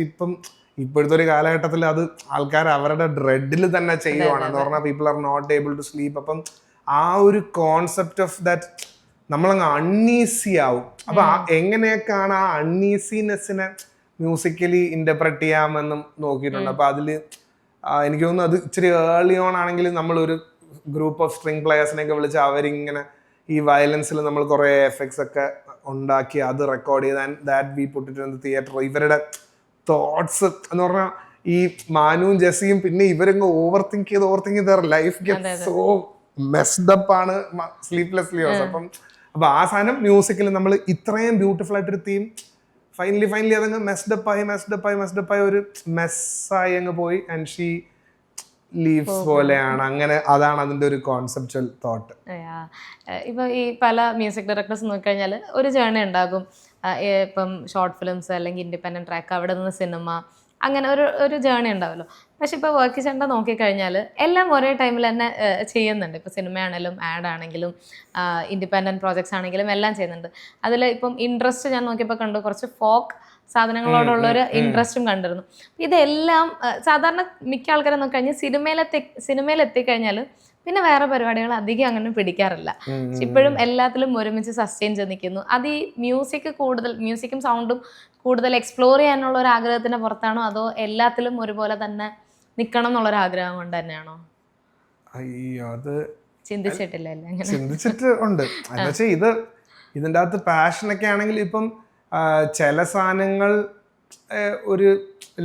ഇപ്പോഴത്തെ ഒരു കാലഘട്ടത്തിൽ അത് ആൾക്കാർ അവരുടെ ഡ്രെഡിൽ തന്നെ ചെയ്യുവാണ് എന്ന് പറഞ്ഞാൽ people are not able to sleep. അപ്പം ആ ഒരു കോൺസെപ്റ്റ് ഓഫ് ദാറ്റ് നമ്മളങ്ങ് അൺഈസി ആവും. അപ്പൊ എങ്ങനെയൊക്കെയാണ് ആ അൺഈസിനെസ്സിനെ മ്യൂസിക്കലി ഇന്റർപ്രറ്റ് ചെയ്യാമെന്നും നോക്കിയിട്ടുണ്ട്. അപ്പൊ അതില് എനിക്ക് തോന്നുന്നു അത് ഇച്ചിരി ഏർലി ഓൺ ആണെങ്കിൽ നമ്മളൊരു ഗ്രൂപ്പ് ഓഫ് സ്ട്രിങ് പ്ലെയേഴ്സിനെയൊക്കെ വിളിച്ച് അവരിങ്ങനെ ഈ വയലൻസിൽ നമ്മൾ കുറേ എഫക്ട്സ് ഒക്കെ ഉണ്ടാക്കി അത് റെക്കോർഡ് ചെയ്ത് and that we put it in the theatre. ഇവരുടെ തോട്ട്സ് എന്ന് പറഞ്ഞാൽ ഈ മാനുവും ജെസ്സിയും പിന്നെ ഇവരങ്ങ് ഓവർ തിങ്ക് ചെയ്ത് life get so messed up ആണ് സ്ലീപ്ലെസ്ലി ഓൾസോ. അപ്പൊ ആ സാധനം മ്യൂസിക്കിൽ നമ്മൾ ഇത്രയും ബ്യൂട്ടിഫുൾ ആയിട്ടൊരു തീം ഫൈനലി അതങ്ങ് മെസ്ഡപ്പായി ഒരു മെസ്സായി അങ്ങ് പോയി ആൻഡ് ഷീ ലീവ്സ് പോലെയാണ്. അങ്ങനെ അതാണ് അതിന്റെ ഒരു കോൺസെപ്ച്വൽ തോട്ട്. ഇപ്പൊ ഈ പല മ്യൂസിക് ഡയറക്ടേഴ്സ് നോക്കിക്കഴിഞ്ഞാൽ ഒരു ജേർണി ഉണ്ടാകും. ഇപ്പം ഷോർട്ട് ഫിലിംസ് അല്ലെങ്കിൽ ഇൻഡിപെൻഡന്റ് ട്രാക്ക്, അവിടെ നിന്ന് സിനിമ, അങ്ങനെ ഒരു ജേർണി ഉണ്ടാവുമല്ലോ. പക്ഷെ ഇപ്പോൾ വർക്ക് ചെണ്ട നോക്കിക്കഴിഞ്ഞാൽ എല്ലാം ഒരേ ടൈമിൽ തന്നെ ചെയ്യുന്നുണ്ട്. ഇപ്പോൾ സിനിമയാണെങ്കിലും ആഡ് ആണെങ്കിലും ഇൻഡിപെൻഡൻറ്റ് പ്രോജക്ട്സ് ആണെങ്കിലും എല്ലാം ചെയ്യുന്നുണ്ട്. അതിൽ ഇപ്പം ഇൻട്രസ്റ്റ് ഞാൻ നോക്കിയപ്പോൾ കണ്ടു, കുറച്ച് ഫോക്ക് സാധനങ്ങളോടുള്ളൊരു ഇൻട്രസ്റ്റും കണ്ടിരുന്നു. ഇതെല്ലാം സാധാരണ മിക്ക ആൾക്കാരെ നോക്കിക്കഴിഞ്ഞാൽ സിനിമയിലെത്തിക്കഴിഞ്ഞാൽ പിന്നെ വേറെ പരിപാടികൾ അധികം അങ്ങനെ പിടിക്കാറില്ല. ഇപ്പോഴും എല്ലാത്തിലും ഒരുമിച്ച് സസ്റ്റെയിൻ ചെയ്ത് നിൽക്കുന്നു. അത് ഈ മ്യൂസിക്കും സൗണ്ടും കൂടുതൽ എക്സ്പ്ലോർ ചെയ്യാനുള്ള ഒരു ആഗ്രഹത്തിന്റെ പുറത്താണോ, അതോ എല്ലാത്തിലും ഒരുപോലെ തന്നെ നിൽക്കണം എന്നുള്ളൊരു ആഗ്രഹം കൊണ്ട് തന്നെയാണോ? അയ്യോ, അത് ചിന്തിച്ചിട്ടില്ല. ചിന്തിച്ചിട്ട് ഉണ്ട്. എന്നുവെച്ചാൽ ഇതിൻ്റെ അകത്ത് പാഷനൊക്കെ ആണെങ്കിൽ ഇപ്പം ചില സാധനങ്ങൾ ഒരു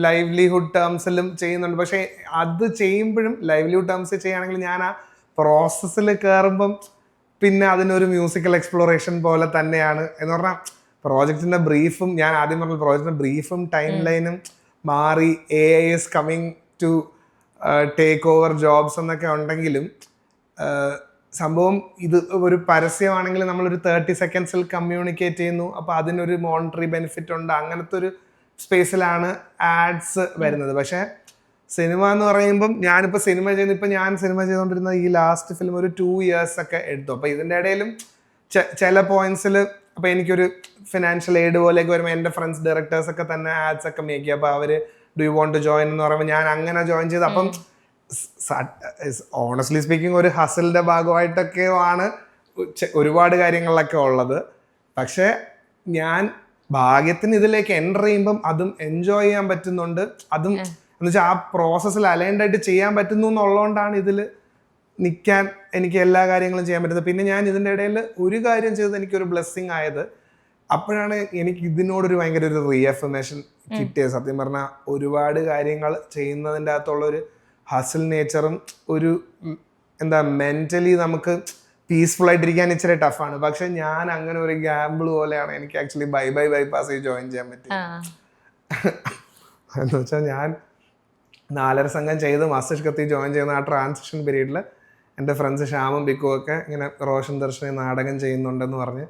ലൈവ്ലിഹുഡ് ടേംസിലും ചെയ്യുന്നുണ്ട്. പക്ഷെ അത് ചെയ്യുമ്പോഴും ലൈവ്ലിഹുഡ് ടേംസിൽ ചെയ്യുകയാണെങ്കിൽ ഞാൻ ആ പ്രോസസ്സിൽ കയറുമ്പം പിന്നെ അതിനൊരു മ്യൂസിക്കൽ എക്സ്പ്ലോറേഷൻ പോലെ തന്നെയാണ്. എന്ന് പറഞ്ഞാൽ പ്രോജക്റ്റിന്റെ ബ്രീഫും ഞാൻ ആദ്യം പറഞ്ഞ പ്രോജക്റ്റിന്റെ ബ്രീഫും ടൈം ലൈനും മാറി AI is coming to take over jobs എന്നൊക്കെ ഉണ്ടെങ്കിലും സംഭവം ഇത് ഒരു പരസ്യമാണെങ്കിൽ നമ്മളൊരു 30 seconds കമ്മ്യൂണിക്കേറ്റ് ചെയ്യുന്നു. അപ്പോൾ അതിനൊരു മോണിറ്ററി ബെനിഫിറ്റ് ഉണ്ട്. അങ്ങനത്തെ ഒരു സ്പേസിലാണ് ആഡ്സ് വരുന്നത്. പക്ഷേ സിനിമ എന്ന് പറയുമ്പം ഞാനിപ്പോൾ ഞാൻ സിനിമ ചെയ്തുകൊണ്ടിരുന്ന ഈ ലാസ്റ്റ് ഫിലിം ഒരു 2 years ഒക്കെ എടുത്തു. അപ്പോൾ ഇതിൻ്റെ ഇടയിലും ചില പോയിന്റ്സിൽ അപ്പോൾ എനിക്കൊരു ഫിനാൻഷ്യൽ എയ്ഡ് പോലെയൊക്കെ വരുമ്പോൾ എൻ്റെ ഫ്രണ്ട്സ് ഡയറക്ടേഴ്സൊക്കെ തന്നെ ആഡ്സ് ഒക്കെ മേക്ക് ചെയ്യുക. അപ്പോൾ അവർ do you want to join എന്ന് പറയുമ്പോൾ ഞാൻ അങ്ങനെ ജോയിൻ ചെയ്ത് അപ്പം ഓണസ്റ്റ്ലി സ്പീക്കിംഗ് ഒരു ഹസലിൻ്റെ ഭാഗമായിട്ടൊക്കെയാണ് ഒരുപാട് കാര്യങ്ങളിലൊക്കെ ഉള്ളത്. പക്ഷേ ഞാൻ ഭാഗ്യത്തിന് ഇതിലേക്ക് എൻ്റർ ചെയ്യുമ്പം അതും എൻജോയ് ചെയ്യാൻ പറ്റുന്നുണ്ട്. അതും എന്ന് വെച്ചാൽ ആ പ്രോസസ്സിൽ അലൈൻഡ് ആയിട്ട് ചെയ്യാൻ പറ്റുന്നു എന്നുള്ളതുകൊണ്ടാണ് ഇതിൽ നിൽക്കാൻ എനിക്ക് എല്ലാ കാര്യങ്ങളും ചെയ്യാൻ പറ്റുന്നത്. പിന്നെ ഞാൻ ഇതിൻ്റെ ഇടയിൽ ഒരു കാര്യം ചെയ്തത് എനിക്കൊരു ബ്ലെസ്സിങ് ആയത് അപ്പോഴാണ് എനിക്ക് ഇതിനോടൊരു ഭയങ്കര ഒരു റീഅഫർമേഷൻ കിട്ടിയത്. സത്യം പറഞ്ഞാൽ ഒരുപാട് കാര്യങ്ങൾ ചെയ്യുന്നതിൻ്റെ അകത്തുള്ളൊരു ഹസിൽ നേച്ചറും ഒരു മെൻ്റലി നമുക്ക് പീസ്ഫുൾ ആയിട്ടിരിക്കാൻ ഇച്ചിരി ടഫാണ്. പക്ഷെ ഞാൻ അങ്ങനെ ഒരു ഗാമ്പിൾ പോലെയാണ് എനിക്ക് ആക്ച്വലി ബൈപ്പാസ് ജോയിൻ ചെയ്യാൻ പറ്റും. എന്ന് വെച്ചാൽ ഞാൻ 4.5 സംഘം ചെയ്ത് മസ്തിഷ്കത്തിൽ ജോയിൻ ചെയ്യുന്ന ആ ട്രാൻസിഷൻ പീരീഡിൽ എൻ്റെ ഫ്രണ്ട്സ് ശ്യാമും ബിക്കും ഒക്കെ ഇങ്ങനെ റോഷൻ ദർശന നാടകം ചെയ്യുന്നുണ്ടെന്ന് പറഞ്ഞ്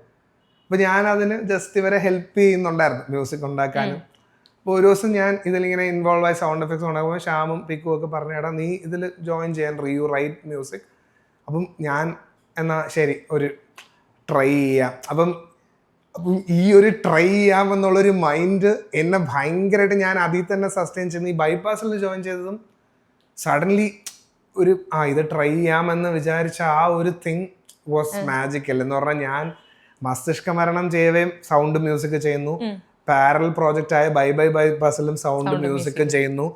അപ്പോൾ ഞാൻ അതിന് ജസ്റ്റ് ഇവരെ ഹെൽപ്പ് ചെയ്യുന്നുണ്ടായിരുന്നു മ്യൂസിക് ഉണ്ടാക്കാനും. അപ്പോൾ ഒരു ദിവസം ഞാൻ ഇതിലിങ്ങനെ ഇൻവോൾവ് ആയി സൗണ്ട് എഫക്ട്സ് ഉണ്ടാക്കുമ്പോൾ ശ്യാമും ബിക്കും ഒക്കെ പറഞ്ഞേടാ നീ ഇതിൽ ജോയിൻ ചെയ്യാൻ യു റൈറ്റ് മ്യൂസിക്. അപ്പം ഞാൻ എന്നാൽ ശരി ഒരു ട്രൈ ചെയ്യാം. അപ്പം ഈ ഒരു ട്രൈ ചെയ്യാമെന്നുള്ളൊരു മൈൻഡ് എന്നെ ഭയങ്കരമായിട്ട് ഞാൻ അതിൽ തന്നെ സസ്റ്റെയിൻ ചെയ്യുന്നു. ഈ ബൈപ്പാസിൽ ജോയിൻ ചെയ്തതും സഡൻലി ഒരു ഇത് ട്രൈ ചെയ്യാമെന്ന് വിചാരിച്ച ആ ഒരു തിങ് വാസ് മാജിക്കൽ. എന്ന് പറഞ്ഞാൽ ഞാൻ മസ്തിഷ്ക മരണം ചെയ്യവേയും സൗണ്ട് മ്യൂസിക് ചെയ്യുന്നു, പാരൽ പ്രോജക്റ്റ് ആയ ബൈപ്പാസിലും സൗണ്ട് മ്യൂസിക്കും ചെയ്യുന്നു.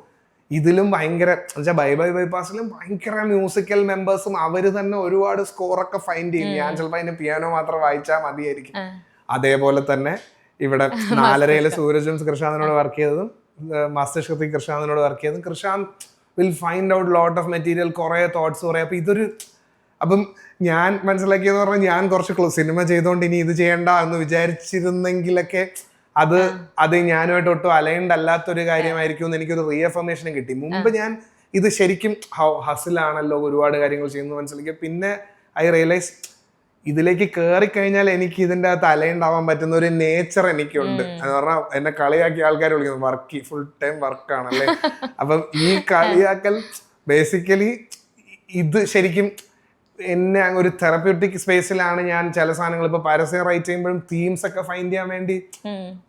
ഇതിലും ഭയങ്കര എന്നുവെച്ചാൽ ബൈപ്പാസിലും ഭയങ്കര മ്യൂസിക്കൽ മെമ്പേഴ്സും അവർ തന്നെ ഒരുപാട് സ്കോറൊക്കെ ഫൈൻഡ് ചെയ്യും. ഞാൻ ചിലപ്പോൾ അതിന് പിയാനോ മാത്രം വായിച്ചാൽ മതിയായിരിക്കും. അതേപോലെ തന്നെ ഇവിടെ 4.5 സൂരജും കൃഷാന്തിനോട് വർക്ക് ചെയ്തതും മസ്തിഷ്കത്തിൽ കൃഷാന്തിനോട് വർക്ക് ചെയ്തതും Krishanth will find out lot of material, കുറേ തോട്ട്സ് പറയും. അപ്പം ഞാൻ മനസ്സിലാക്കിയെന്ന് പറഞ്ഞാൽ ഞാൻ കുറച്ച് സിനിമ ചെയ്തുകൊണ്ട് ഇനി ഇത് ചെയ്യണ്ട എന്ന് വിചാരിച്ചിരുന്നെങ്കിലൊക്കെ അത് ഞാനുമായിട്ട് ഒട്ടും അലൈൻഡ് അല്ലാത്തൊരു കാര്യമായിരിക്കും എന്ന് എനിക്കൊരു റീഅഫർമേഷനും കിട്ടി. മുമ്പ് ഞാൻ ഇത് ശരിക്കും ഹസിലാണല്ലോ ഒരുപാട് കാര്യങ്ങൾ ചെയ്യുന്നത് മനസ്സിലാക്കി. പിന്നെ ഐ റിയലൈസ് ഇതിലേക്ക് കയറി കഴിഞ്ഞാൽ എനിക്ക് ഇതിന്റെ തലയുണ്ടാവാൻ പറ്റുന്ന ഒരു നേച്ചർ എനിക്കുണ്ട്. എന്ന് പറഞ്ഞാൽ എന്നെ കളിയാക്കിയ ആൾക്കാർ വിളിക്കുന്നത് വർക്ക്, ഫുൾ ടൈം വർക്കാണല്ലേ. അപ്പം ഈ കളിയാക്കൽ ബേസിക്കലി ഇത് ശരിക്കും എന്നെ ഒരു തെറപ്യൂട്ടിക് സ്പേസിലാണ് ഞാൻ ചില സാധനങ്ങൾ ഇപ്പൊ പരസ്യം റൈറ്റ് ചെയ്യുമ്പോഴും തീംസ് ഒക്കെ ഫൈൻഡ് ചെയ്യാൻ വേണ്ടി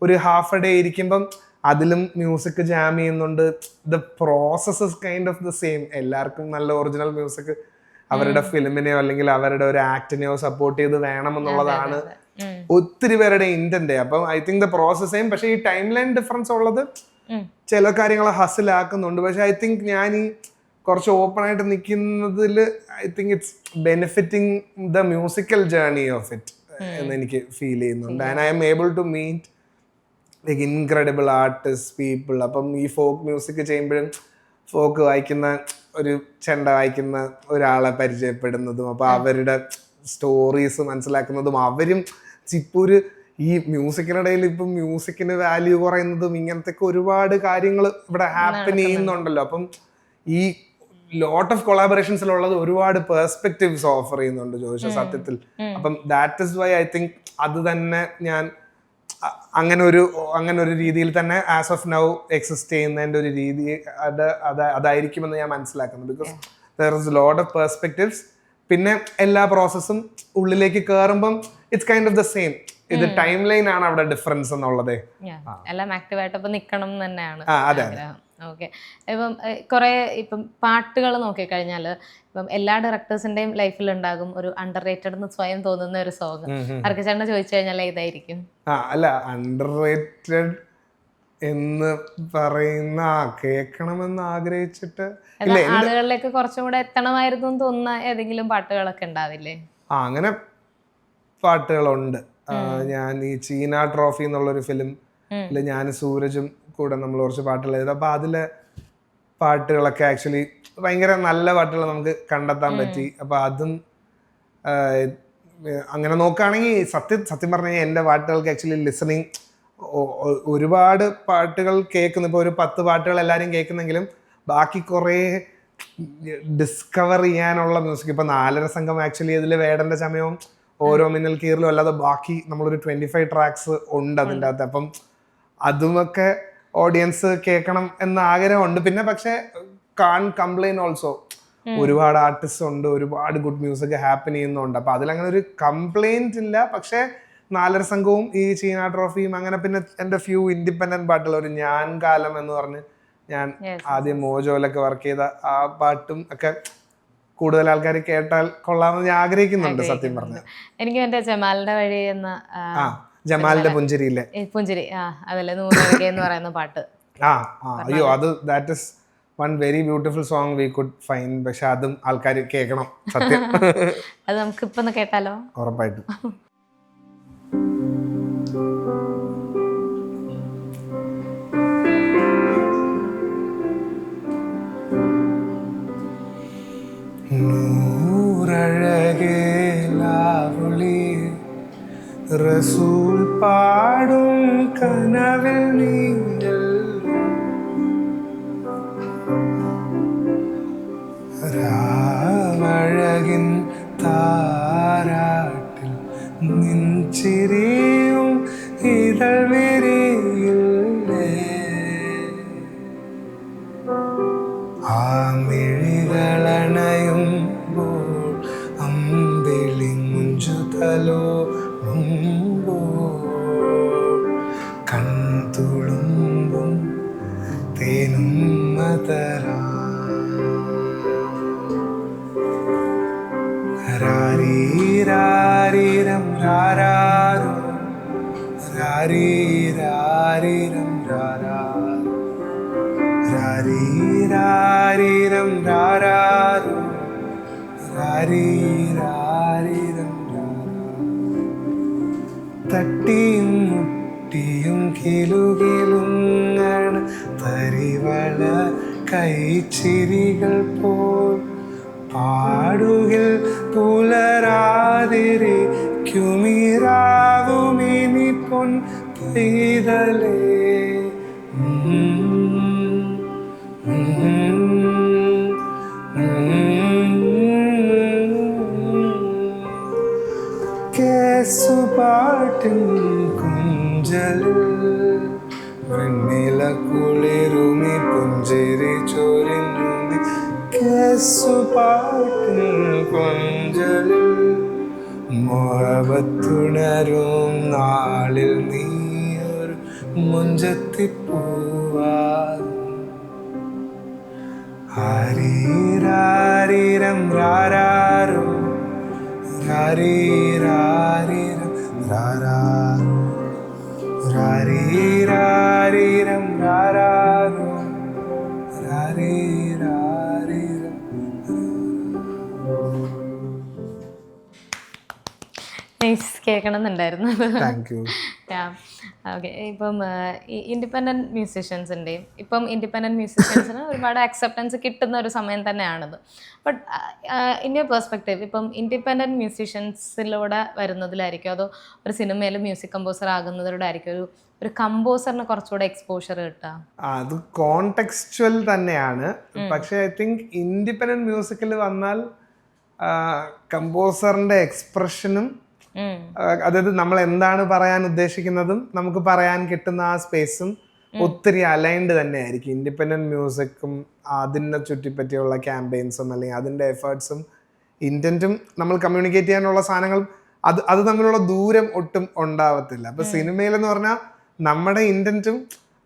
ഒരു ഹാഫ് എ ഡേ ഇരിക്കുമ്പം അതിലും മ്യൂസിക് ജാം ചെയ്യുന്നുണ്ട്. The process is kind of the same. എല്ലാവർക്കും നല്ല ഒറിജിനൽ മ്യൂസിക് അവരുടെ ഫിലിമിനെയോ അല്ലെങ്കിൽ അവരുടെ ഒരു ആക്ടിനെയോ സപ്പോർട്ട് ചെയ്ത് വേണമെന്നുള്ളതാണ് ഒത്തിരി പേരുടെ ഇന്റന്റ്. അപ്പം I think the process same. പക്ഷെ ഈ ടൈം ലൈൻ ഡിഫറൻസ് ഉള്ളത് ചില കാര്യങ്ങൾ ഹസിലാക്കുന്നുണ്ട്. പക്ഷെ ഐ തിങ്ക് ഞാൻ ഈ കുറച്ച് ഓപ്പൺ ആയിട്ട് നിൽക്കുന്നതിൽ I think it's benefiting the musical journey of it എന്ന് എനിക്ക് ഫീൽ ചെയ്യുന്നുണ്ട്. And I am able to meet like incredible artist people. അപ്പം ഈ ഫോക്ക് മ്യൂസിക് ചെയ്യുമ്പോഴും ഫോക്ക് വായിക്കുന്ന ഒരു ചെണ്ട വായിക്കുന്ന ഒരാളെ പരിചയപ്പെടുന്നതും അപ്പൊ അവരുടെ സ്റ്റോറീസ് മനസ്സിലാക്കുന്നതും അവരും ഇപ്പൊ ഒരു ഈ മ്യൂസിക്കിനിടയിൽ ഇപ്പം മ്യൂസിക്കിന് വാല്യൂ കുറയുന്നതും ഇങ്ങനത്തെ ഒരുപാട് കാര്യങ്ങൾ ഇവിടെ ഹാപ്പൻ ചെയ്യുന്നുണ്ടല്ലോ. അപ്പം ഈ ലോട്ട് ഓഫ് കൊളാബറേഷൻസിലുള്ളത് ഒരുപാട് പെർസ്പെക്റ്റീവ്സ് ഓഫർ ചെയ്യുന്നുണ്ട് ചോദിച്ച സത്യത്തിൽ. അപ്പം that is why I think അത് തന്നെ ഞാൻ അങ്ങനെ ഒരു രീതിയിൽ തന്നെ ആസ് ഓഫ് നൗ എക്സിസ്റ്റ് ചെയ്യുന്നതിന്റെ ഒരു രീതി അതായിരിക്കുമെന്ന് ഞാൻ മനസ്സിലാക്കുന്നു. Because there is lot of perspectives. പിന്നെ എല്ലാ പ്രോസസ്സും ഉള്ളിലേക്ക് കയറുമ്പം it's kind of the same. ഇത് ടൈം ലൈൻ ആണ് അവിടെ ഡിഫറൻസ് എന്നുള്ളത്. എല്ലാം ആക്റ്റീവായിട്ട് നിക്കണം തന്നെയാണ്. അതെ. ഓക്കെ. ഇപ്പം കുറെ ഇപ്പം പാട്ടുകൾ നോക്കിക്കഴിഞ്ഞാൽ ഇപ്പം എല്ലാ ഡയറക്ടേഴ്സിന്റെയും ലൈഫിൽ ഉണ്ടാകും ഒരു അണ്ടർ റേറ്റഡ് എന്ന് സ്വയം തോന്നുന്ന ഒരു സോങ്. അർക്കച്ചേട്ടനെ ചോദിച്ചു കഴിഞ്ഞാൽ ഏതായിരിക്കും? അല്ല, അണ്ടർ റേറ്റഡ് എന്ന് പറയുന്ന കേൾക്കണമെന്ന് ആഗ്രഹിച്ചിട്ട് ആളുകളിലേക്ക് കുറച്ചും കൂടെ എത്തണമായിരുന്നു എന്ന് തോന്നുന്ന ഏതെങ്കിലും പാട്ടുകളൊക്കെ ഉണ്ടാവില്ലേ? അങ്ങനെ പാട്ടുകളുണ്ട്. ഞാൻ ഈ ചീന ട്രോഫി എന്നുള്ളൊരു ഫിലിം ഞാൻ സൂരജും കൂടെ നമ്മൾ കുറച്ച് പാട്ടുകൾ എഴുതും. അപ്പൊ അതിലെ പാട്ടുകളൊക്കെ ആക്ച്വലി ഭയങ്കര നല്ല പാട്ടുകൾ നമുക്ക് കണ്ടെത്താൻ പറ്റി. അപ്പൊ അതും അങ്ങനെ നോക്കുകയാണെങ്കിൽ സത്യം പറഞ്ഞാൽ എൻ്റെ പാട്ടുകൾക്ക് ആക്ച്വലി ലിസണിങ് ഒരുപാട് പാട്ടുകൾ കേൾക്കുന്നു. ഇപ്പോൾ ഒരു 10 പാട്ടുകൾ എല്ലാവരും കേൾക്കുന്നെങ്കിലും ബാക്കി കുറേ ഡിസ്കവർ ചെയ്യാനുള്ള മ്യൂസിക്. ഇപ്പൊ 4.5 സംഘം ആക്ച്വലി അതിൽ വേടന്റെ ചമയവും ഓരോ മിന്നൽ കീറിലും അല്ലാതെ ബാക്കി നമ്മളൊരു 25 ട്രാക്സ് ഉണ്ട് അതിൻ്റെ അകത്ത്. അപ്പം അതുമൊക്കെ ഓഡിയൻസ് കേൾക്കണം എന്ന ആഗ്രഹമുണ്ട്. പിന്നെ പക്ഷെ കാൺ കംപ്ലൈൻ ഓൾസോ. ഒരുപാട് ആർട്ടിസ്റ്റ് ഉണ്ട്, ഒരുപാട് ഗുഡ് മ്യൂസിക് ഹാപ്പൻ ചെയ്യുന്നുണ്ട്. അപ്പൊ അതിലങ്ങനെ ഒരു കംപ്ലൈന്റ് ഇല്ല. പക്ഷെ 4.5 സംഘവും ഈ ചീന ട്രോഫിയും അങ്ങനെ പിന്നെ എൻ്റെ ഫ്യൂ ഇൻഡിപെൻഡന്റ് പാട്ടുകൾ, ഒരു ഞാൻ കാലം എന്ന് പറഞ്ഞ് ഞാൻ ആദ്യം മോജോയിലൊക്കെ വർക്ക് ചെയ്ത ആ പാട്ടും ഒക്കെ കൂടുതൽ ആൾക്കാർ കേട്ടാൽ കൊള്ളാമെന്ന് ഞാൻ ആഗ്രഹിക്കുന്നുണ്ട് സത്യം പറഞ്ഞ. എനിക്ക് എന്റെ ജമാലിന്റെ വഴി എന്ന ജമാലിന്റെ പുഞ്ചിരിയിലെ പുഞ്ചിരി അതല്ലേ 100 എന്ന് പറയുന്ന പാട്ട്. അയ്യോ, അത് that is one very beautiful song we could find. പക്ഷെ അതും ആൾക്കാർ കേൾക്കണം സത്യം. അത് നമുക്ക് ഇപ്പൊ കേട്ടാലോ? ഉറപ്പായിട്ടും. റസൂൽ പാടും കനവിൽ നീയൽ രാമഴകിൻ താരാട്ടിൽ നിൻചിരിയും ഇതൾ വിരിയില്ലേ ആ മിഴികളണയുമ്പോൾ അമ്പിളി മുഞ്ചുതലോ കൺതുളുമ്പും തേനും മതരാ രാരീരാരിരം രാരാരോ രാരീരാരിരം രാരാരോ രാരീരാരിരം രാരാരോ രാരീരാരിരം തട്ടിയും മുട്ടിയും കിലുകിലുങ്ങണ തരിവള കൈച്ചിരികൾ പോൽ പാടുകിൽ പുലരാതിരിക്കുമിരാവുമിനി പൊൻ പെയ്തലേ പാട്ടിൻ കുഞ്ചലിൽ വെണ്ണില കുളിരുമി പുഞ്ചിരി ചൊരിഞ്ഞുമി കേസുപാട്ടിൻ കൊഞ്ചലിൽ മുഹബത്തുണരും നാളിൽ നീയൊരു മുഞ്ചത്തിപ്പൂവാൽ ഹരിരാരിരം രാരാരോ രാരീരാരിരം രാരാരോ രാരീരാരിരം രാരാരോ രാരീരാരിരം. കേൾക്കണം എന്നുണ്ടായിരുന്നു. Thank you. ഓക്കെ, ഇപ്പം ഇൻഡിപെൻഡൻറ്റ് മ്യൂസീഷ്യൻസിൻ്റെയും ഇപ്പം ഇൻഡിപെൻഡൻറ്റ് മ്യൂസീഷ്യൻസിന് ഒരുപാട് അക്സെപ്റ്റൻസ് കിട്ടുന്ന ഒരു സമയം തന്നെയാണിത്. ബട്ട് ഇൻ യുവർ പെർസ്പെക്റ്റീവ് ഇപ്പം ഇൻഡിപെൻഡൻറ്റ് മ്യൂസീഷ്യൻസിലൂടെ വരുന്നതിലായിരിക്കും അതോ ഒരു സിനിമയിൽ മ്യൂസിക് കമ്പോസർ ആകുന്നതിലൂടെ ആയിരിക്കും ഒരു കമ്പോസറിന് കുറച്ചുകൂടെ എക്സ്പോഷർ കിട്ടുക? അത് കോണ്ടെക്സ്ച്വൽ തന്നെയാണ്. പക്ഷേ ഐ തിങ്ക് ഇൻഡിപെൻഡൻറ്റ് മ്യൂസിക്കിൽ വന്നാൽ കമ്പോസറിൻ്റെ എക്സ്പ്രഷനും അതായത് നമ്മൾ എന്താണ് പറയാൻ ഉദ്ദേശിക്കുന്നതും നമുക്ക് പറയാൻ കിട്ടുന്ന ആ സ്പേസും ഒത്തിരി അലൈൻഡ് തന്നെയായിരിക്കും. ഇൻഡിപെൻഡൻറ്റ് മ്യൂസിക്കും അതിനെ ചുറ്റിപ്പറ്റിയുള്ള ക്യാമ്പയിൻസും അല്ലെങ്കിൽ അതിൻ്റെ എഫേർട്സും ഇൻറ്റൻറ്റും നമ്മൾ കമ്മ്യൂണിക്കേറ്റ് ചെയ്യാനുള്ള സാധനങ്ങളും അത് തമ്മിലുള്ള ദൂരം ഒട്ടും ഉണ്ടാവത്തില്ല. അപ്പോൾ സിനിമയിലെന്ന് പറഞ്ഞാൽ നമ്മുടെ ഇൻറ്റൻറ്റും